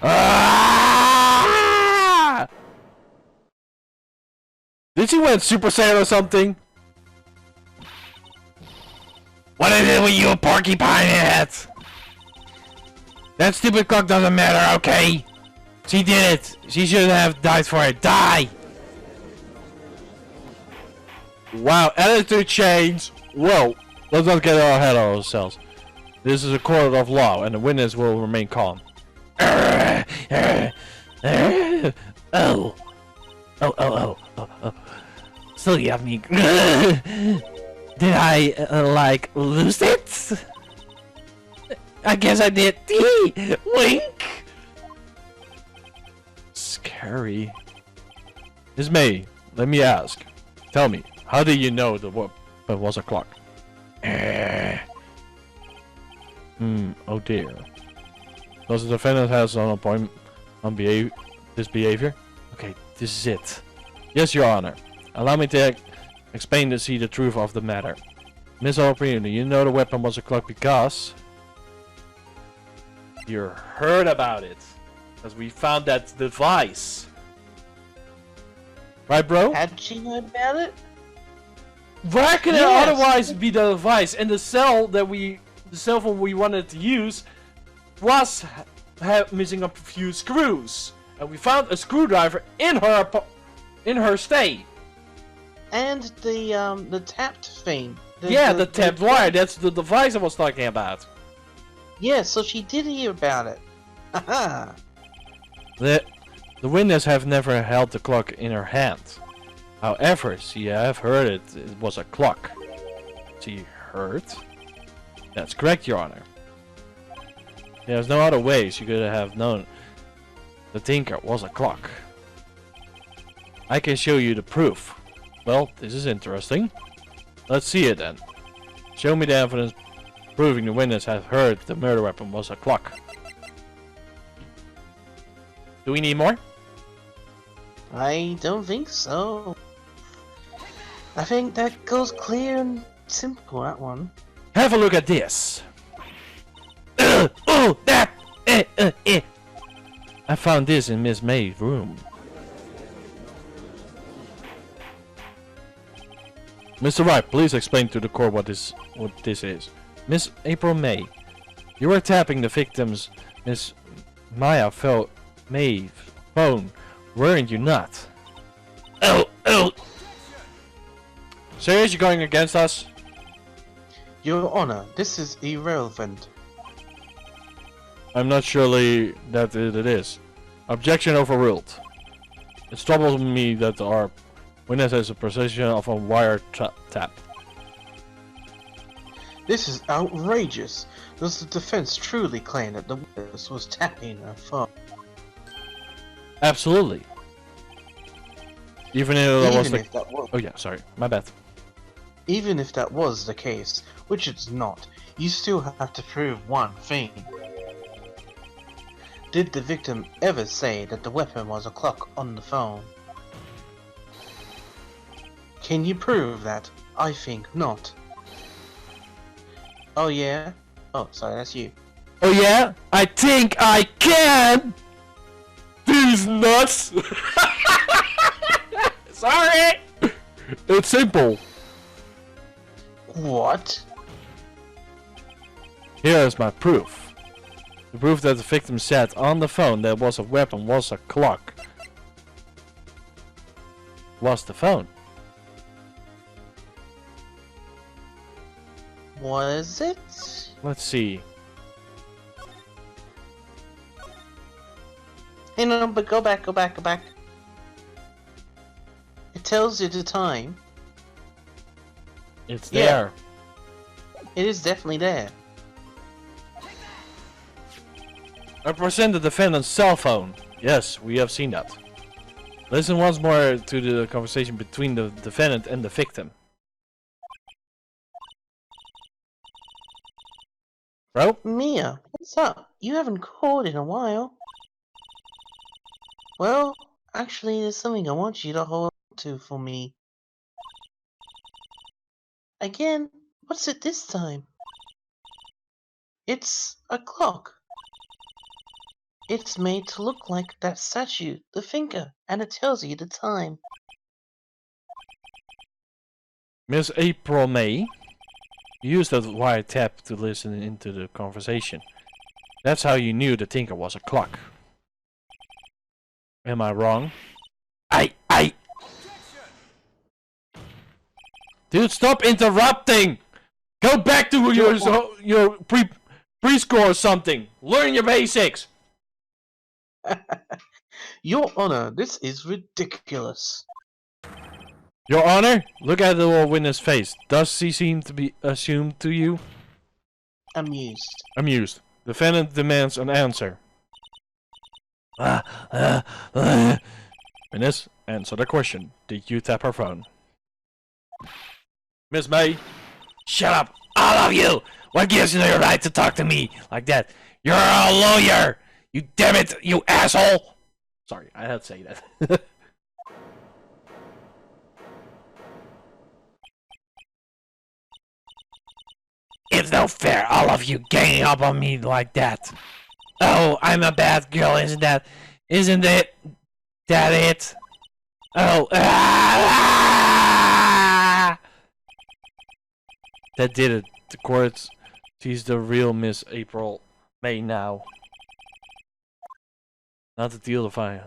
Ah! Did she went Super Saiyan or something? What is it with you porcupine heads? That stupid clock doesn't matter, okay? She did it. She shouldn't have died for it. Die! Wow, attitude change! Whoa, let's not get ahead of ourselves. This is a court of law, and the witness will remain calm. Oh. So yummy. Did I, like, lose it? I guess I did. Wink! Scary. Miss May, let me ask. Tell me, how did you know the weapon was a clock? Oh dear. Does the defendant has on a point on this behavior? Okay, this is it. Yes, Your Honor. Allow me to explain to see the truth of the matter. Miss O'Brien, you know the weapon was a clock because you heard about it. Because we found that device. Right, bro? had she known about it? Where can it Yes. otherwise be the device? And the cell phone we wanted to use was missing a few screws. And we found a screwdriver in her stay. And the tapped thing. The tapped wire. That's the device I was talking about. Yeah, so she did hear about it. Haha. The witness have never held the clock in her hand. However, she have heard it was a clock. She heard? That's correct, Your Honor. There's no other way she could have known the Tinker was a clock. I can show you the proof. Well, this is interesting. Let's see it then. Show me the evidence proving the witness has heard the murder weapon was a clock. Do we need more? I don't think so. I think that goes clear and simple, that one. Have a look at this. I found this in Miss May's room. Mr. Wright, please explain to the court what this is. Miss April May, you were tapping the victim's Miss May's phone, weren't you not? Oh! Serious, you going against us? Your Honor, this is irrelevant. I'm not surely that it is. Objection overruled. It troubles me that our witness has a possession of a wire tap. This is outrageous. Does the defense truly claim that the witness was tapping her phone? Absolutely. Even if that was Oh yeah, sorry, my bad. Even if that was the case, which it's not, you still have to prove one thing. Did the victim ever say that the weapon was a clock on the phone? Can you prove that? I think not. Oh yeah? Oh, sorry, that's you. Oh yeah? I think I can! These nuts! Sorry! It's simple. What? Here is my proof. The proof that the victim said on the phone that was a weapon was a clock. Was the phone. Was it? Let's see. Hey, no, but go back. It tells you the time. It's Yeah. there. It is definitely there. I present the defendant's cell phone. Yes, we have seen that. Listen once more to the conversation between the defendant and the victim. Bro? Mia, what's up? You haven't called in a while. Well, actually, there's something I want you to hold on to for me. Again? What's it this time? It's a clock. It's made to look like that statue, the finger, and it tells you the time. Miss April May used that wiretap to listen into the conversation. That's how you knew the Tinker was a clock. Am I wrong? Dude, stop interrupting! Go back to your preschool or something. Learn your basics. Your Honor, this is ridiculous. Your Honor, look at the little witness face. Does she seem to be assumed to you? Amused. Amused. Defendant demands an answer. Witness, answer the question. Did you tap her phone? Miss May. Shut up, all of you! What gives you the right to talk to me like that? You're a lawyer! You damn it, you asshole! Sorry, I had to say that. It's no fair, all of you ganging up on me like that. Oh, I'm a bad girl, isn't it? That it? Oh, That did it. The court sees the real Miss April May now. Not the deal to fire.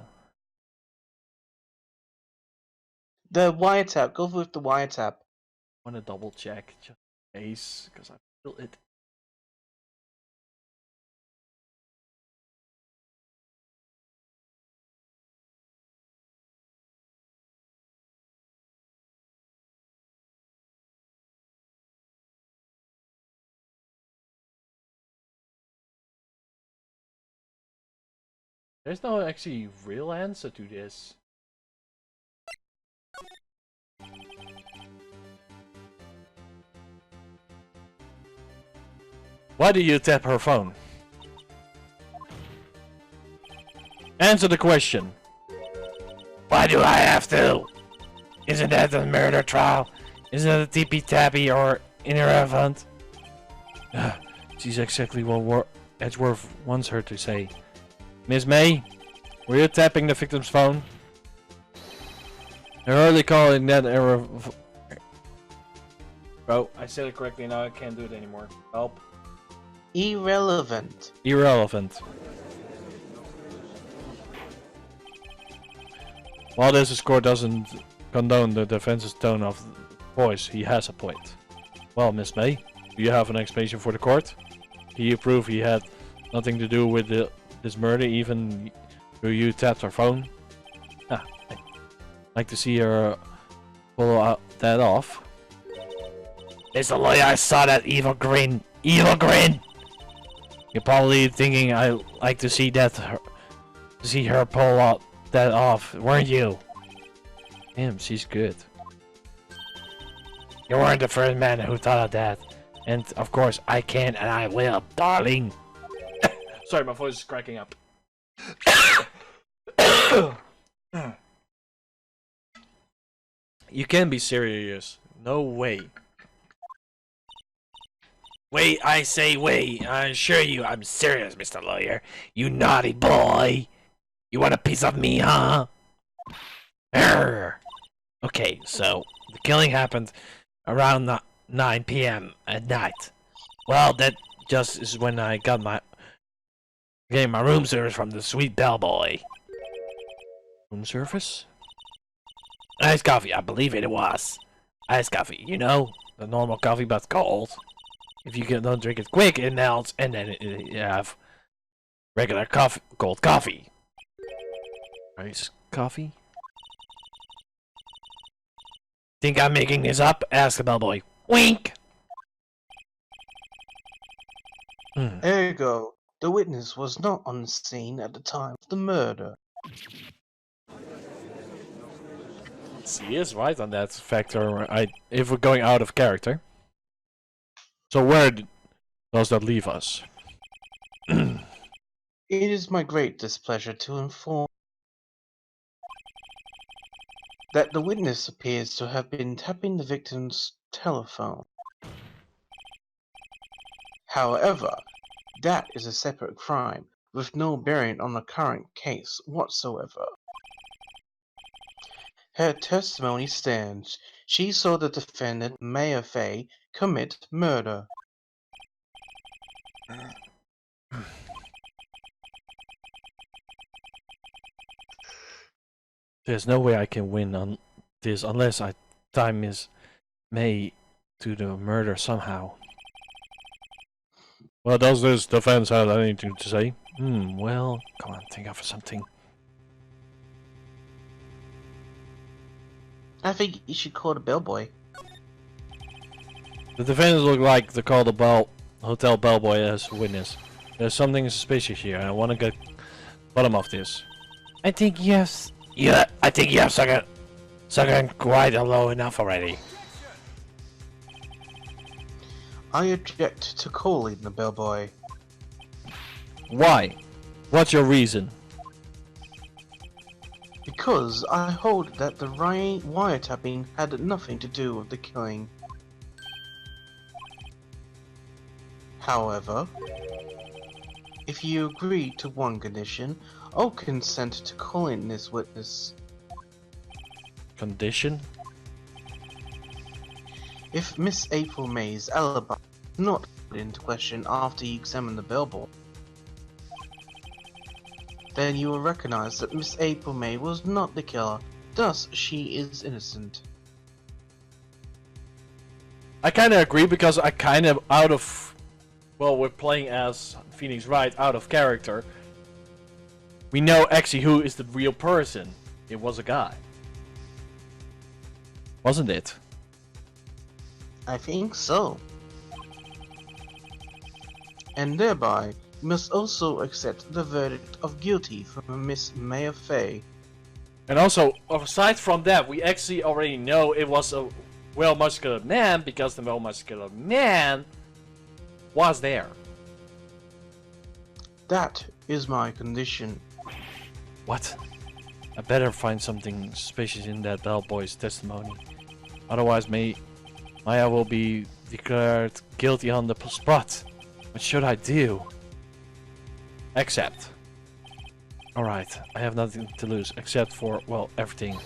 The wiretap. Go with the wiretap. I want to double check just in case, because I feel it. There's no actually real answer to this. Why do you tap her phone? Answer the question. why do I have to? Isn't that a murder trial? Isn't that a tippy-tappy or irrelevant? She's exactly what Edgeworth wants her to say. Miss May, Were you tapping the victim's phone? I heard they calling that error. Bro, I said it correctly now. I can't do it anymore. Help. Irrelevant. Irrelevant. While this score doesn't condone the defense's tone of voice, he has a point. Well, Miss May, do you have an explanation for the court? Can you prove he had nothing to do with this murder, even though you tapped her phone? Ah, I'd like to see her pull that off. Mr. Lawyer, I saw that evil grin. Evil grin! You're probably thinking I like to see her pull that off, weren't you? Damn, she's good. You weren't the first man who thought of that. And of course, I can and I will, darling. Sorry, my voice is cracking up. You can't be serious. No way. Wait, I say wait. I assure you I'm serious, Mr. Lawyer. You naughty boy. You want a piece of me, huh? Arr. Okay, so the killing happened around 9 p.m. at night. Well, that just is when I got my room service from the sweet bellboy. Room service? Iced coffee, I believe it was. Iced coffee, you know, the normal coffee but cold. If you don't drink it quick, it melts, and then you have regular coffee, cold coffee. Iced coffee? Think I'm making this up? Ask the bellboy. Wink! Ergo, the witness was not on the scene at the time of the murder. He is right on that factor. If we're going out of character. So where does that leave us? It is my great displeasure to inform that the witness appears to have been tapping the victim's telephone. However, that is a separate crime, with no bearing on the current case whatsoever. Her testimony stands. She saw the defendant, Maya Fey, commit murder. There's no way I can win on this unless I tie Miss May to the murder somehow. Well, does this defense have anything to say? Well, come on, think of something. I think you should call the bellboy. The defendants look like to call the hotel bellboy as a witness. There's something suspicious here, and I want to get bottom of this. I think yes. Yeah, I think you have sucking quite low enough already. I object to calling the bellboy. Why? What's your reason? Because I hold that the wiretapping had nothing to do with the killing. However, if you agree to one condition, I'll consent to calling this witness. Condition? If Miss April May's alibi is not put into question after you examine the bellboy, then you will recognize that Miss April May was not the killer, thus she is innocent. I kind of agree because I kind of well, we're playing as Phoenix Wright out of character. We know actually who is the real person. It was a guy. Wasn't it? I think so. And thereby, you must also accept the verdict of guilty from Miss Maya Fey. And also, aside from that, we actually already know it was a well-muscular man because the well-muscular man was there. That is my condition. What? I better find something suspicious in that bellboy's testimony. Otherwise, Maya will be declared guilty on the spot. What should I do? Accept. Alright, I have nothing to lose except for, well, everything.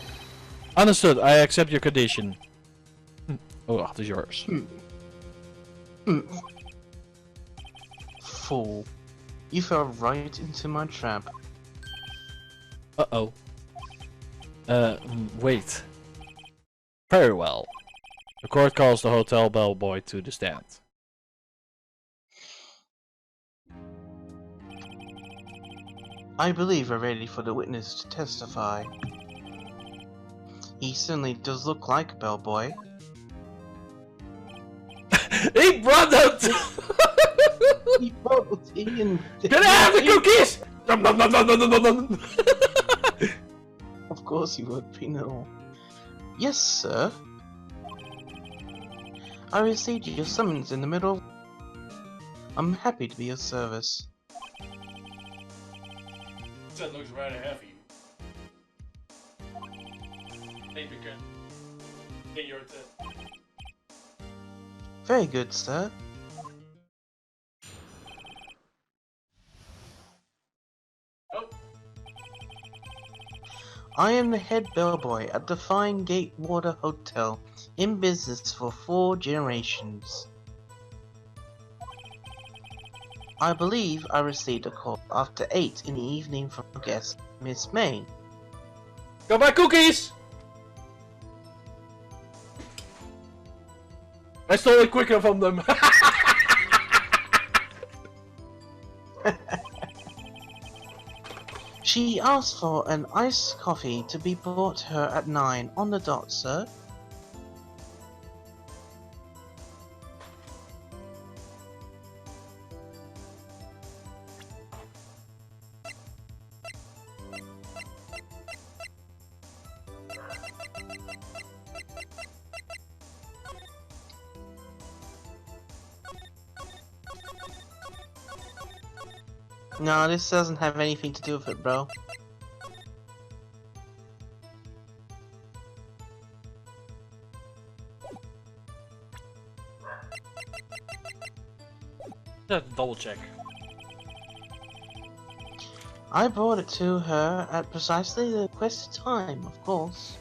Understood, I accept your condition. Oh, dat is yours. Fool. You fell right into my trap. Uh-oh. Wait. Very well. The court calls the hotel bellboy to the stand. I believe we're ready for the witness to testify. He certainly does look like a bellboy. He brought them to... He brought in. Can I have the cookies? Nom, nom, nom, nom, nom, nom, nom. Of course you would, Pino. Yes, sir. I received your summons in the middle. I'm happy to be of service. That looks rather heavy. Hey, Beacon. Get your turn. Very good, sir. Oh. I am the head bellboy at the Fine Gate Water Hotel, in business for 4 generations. I believe I received a call after 8 in the evening from a guest, Miss May. Go buy cookies! I stole it quicker from them. She asked for an iced coffee to be brought to her at 9 on the dot, sir. No, this doesn't have anything to do with it, bro. Just double check. I brought it to her at precisely the requested time, of course.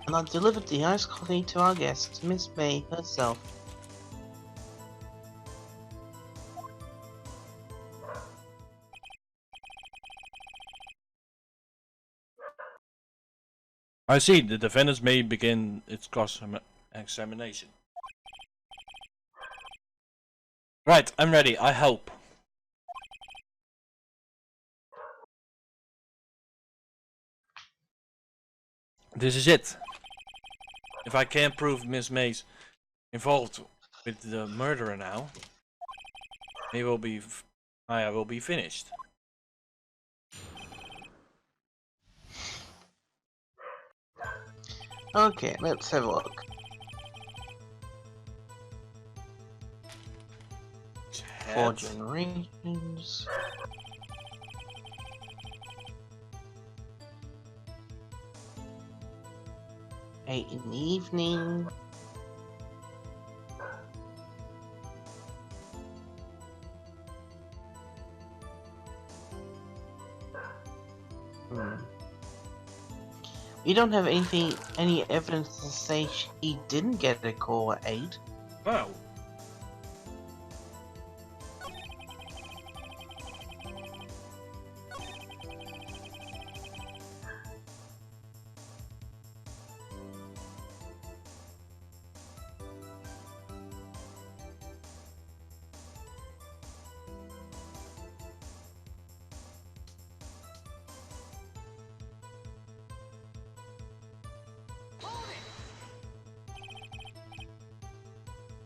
And I delivered the iced coffee to our guest, Miss May herself. I see. The defendants may begin its cross-examination. Right, I'm ready. I hope. This is it. If I can't prove Miss May's involved with the murderer now, I will be finished. Okay, let's have a look. Four generations. Eight in the evening. We don't have any evidence to say she didn't get a call at 8. Wow.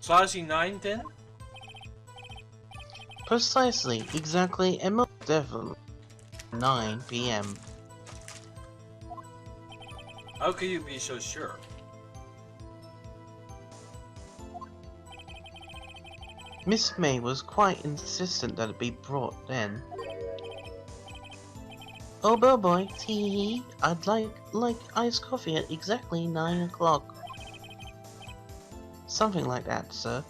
So I see 9 then? Precisely, exactly, and most definitely 9 PM. How can you be so sure? Miss May was quite insistent that it be brought then. Oh, bellboy, tee, I'd like iced coffee at exactly 9 o'clock. Something like that, sir.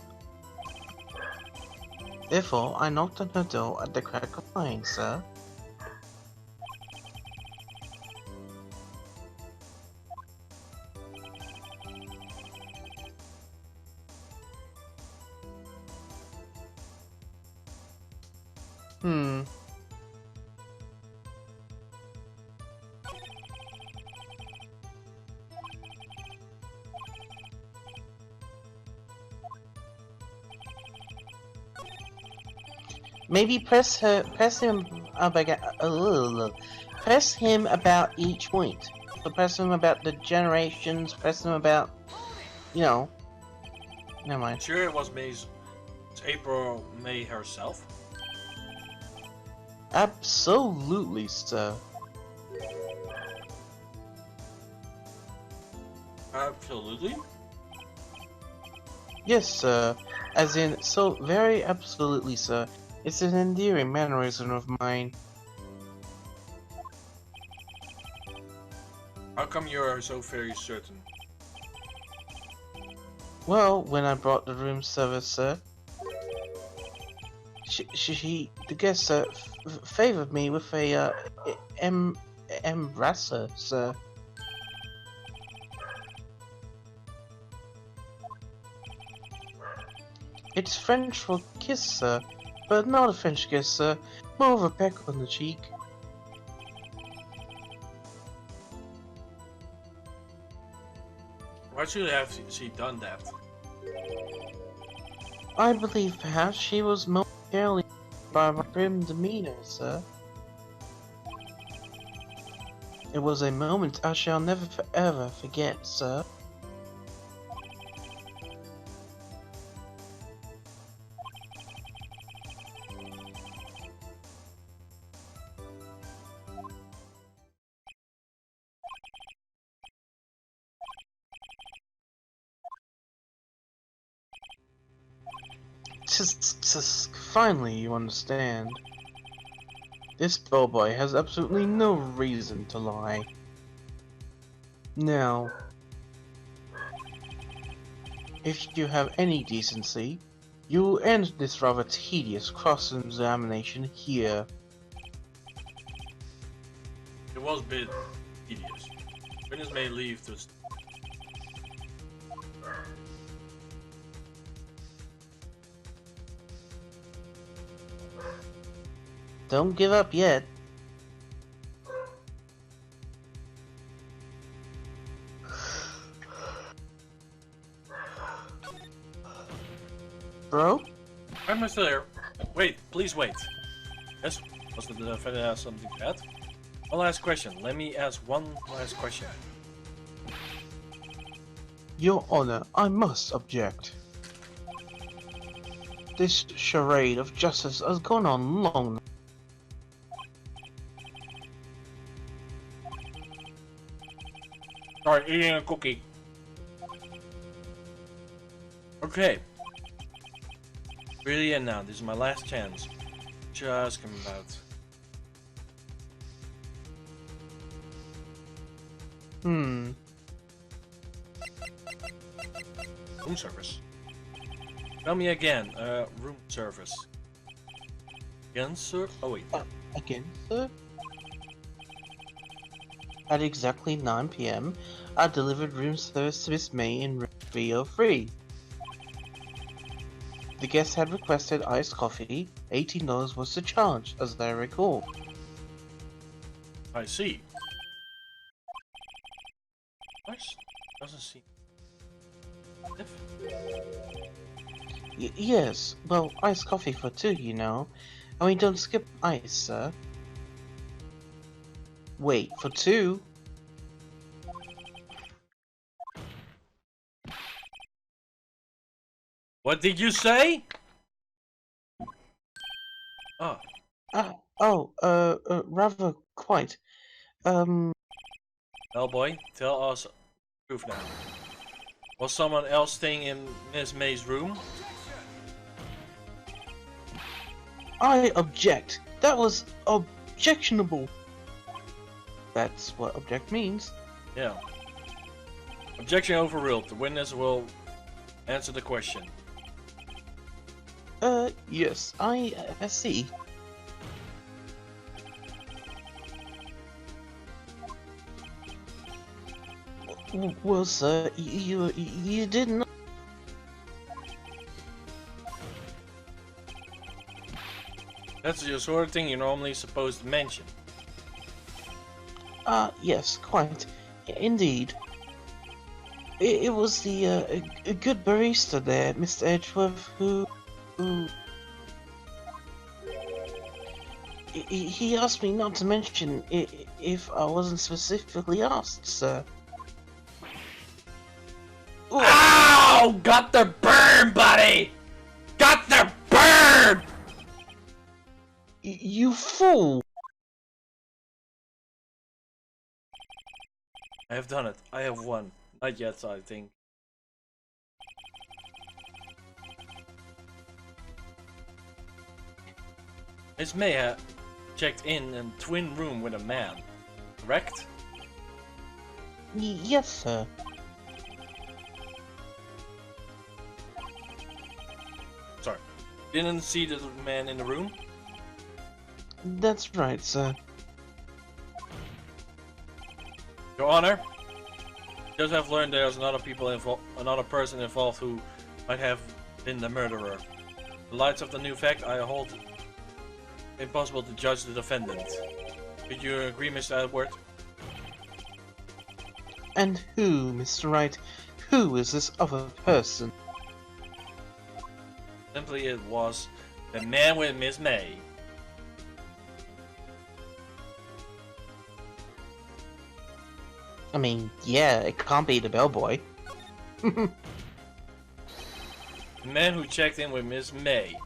Therefore, I knocked on her door at the crack of 9, sir. Hmm. Maybe press him about each point. So press him about the generations, press him about, you know. Never mind. Sure, it was May's. It's April May herself. Absolutely, sir. Absolutely. Yes, sir. As in, so very absolutely, sir. It's an endearing mannerism of mine. How come you're so very certain? Well, when I brought the room service, sir, the guest, sir, favored me with a, embrasser, sir. It's French for kiss, sir, but not a French kiss, sir. More of a peck on the cheek. Why should she done that? I believe perhaps she was momentarily by my prim demeanor, sir. It was a moment I shall never forever forget, sir. Finally you understand. This bellboy has absolutely no reason to lie. Now, if you have any decency, you will end this rather tedious cross-examination here. It was a bit tedious. When is May leave to... Don't give up yet. Bro? I'm still here. Wait, please wait. Yes? Was the defendant ask something bad? One last question. Let me ask one last question. Your Honor, I must object. This charade of justice has gone on long. Sorry, eating a cookie. Okay. Really and now, this is my last chance. Just come about. Room service. Tell me again, room service. Again, sir? Oh wait. Again, sir? At exactly 9 PM, I delivered room service to Miss May in room 303. The guest had requested iced coffee. $18 was the charge, as I recall. I see. Nice. Doesn't seem... Yes, well, iced coffee for two, you know. And we don't skip ice, sir. Wait, for two? What did you say? Oh. Rather quite. Well, boy, tell us the truth now. Was someone else staying in Miss May's room? I object. That was objectionable. That's what object means. Yeah. Objection overruled. The witness will answer the question. Yes, I see. Well, sir, you didn't. That's the sort of thing you're normally supposed to mention. Yes, quite. Indeed. It was the, a good barista there, Mr. Edgeworth, who... He asked me not to mention if I wasn't specifically asked, sir. Ooh. Ow! Got the burn, buddy! Got the burn! You fool! I have done it. I have won. Not yet, I think. Miss Maya checked in a twin room with a man, correct? Yes, sir. Sorry. Didn't see the man in the room? That's right, sir. Your Honor, just have learned there's another person involved who might have been the murderer. In the lights of the new fact, I hold impossible to judge the defendant. Would you agree, Mr. Edward? And who, Mr. Wright? Who is this other person? Simply, it was the man with Miss May. I mean, yeah, it can't be the bellboy. The man who checked in with Miss May.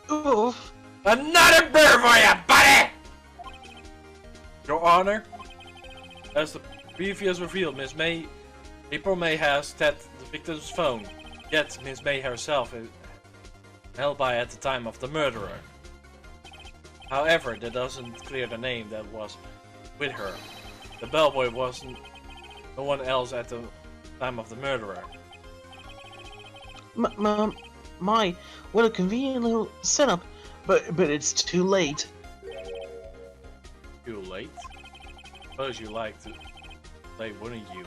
Oof! Another bird for you, buddy! Your Honor, as the previous revealed, April May has tapped the victim's phone. Yet, Miss May herself is held by at the time of the murderer. However, that doesn't clear the name that was with her. The bellboy wasn't no one else at the time of the murderer. My, what a convenient little setup, but it's too late. Too late? Suppose you like to play, wouldn't you?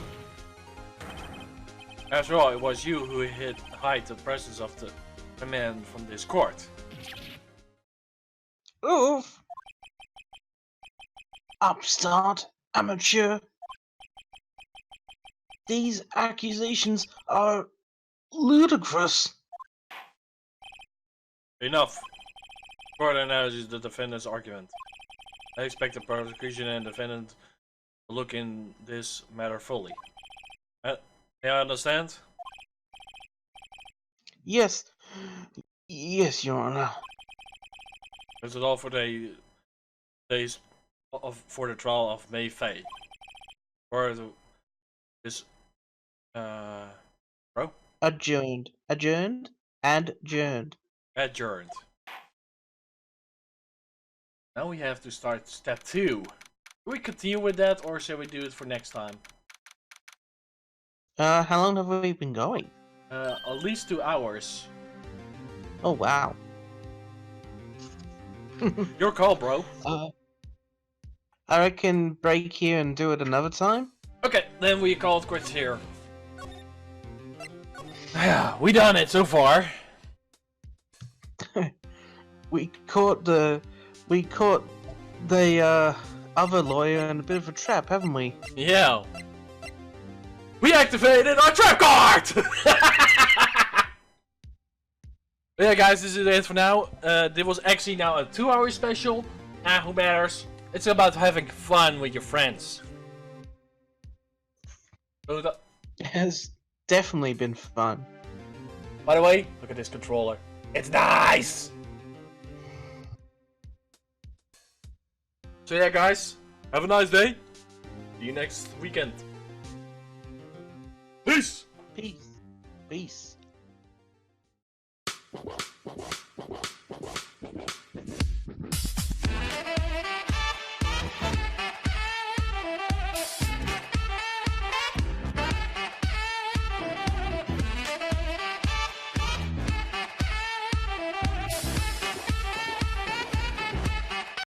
After all, it was you who hid the presence of the man from this court. Oof! Upstart, amateur. These accusations are ludicrous. Enough. Court analyzes the defendant's argument. I expect the prosecution and defendant to look in this matter fully. May I understand? Yes. Yes, Your Honor. Is it all for the days for the trial of May Fay? Or this bro? Adjourned. Adjourned? Adjourned. Adjourned. Now we have to start step 2. Do we continue with that or shall we do it for next time? How long have we been going? At least 2 hours. Oh, wow. Your call, bro. I reckon break here and do it another time? Okay, then we call it quits here. Yeah, we done it so far. We caught the other lawyer in a bit of a trap, haven't we? Yeah. We activated our trap card! Yeah, guys, this is it for now. This was actually now a 2-hour special. Who matters? It's about having fun with your friends. It has definitely been fun. By the way, look at this controller. It's nice! So yeah, guys, have a nice day. See you next weekend. Peace! Peace. Peace.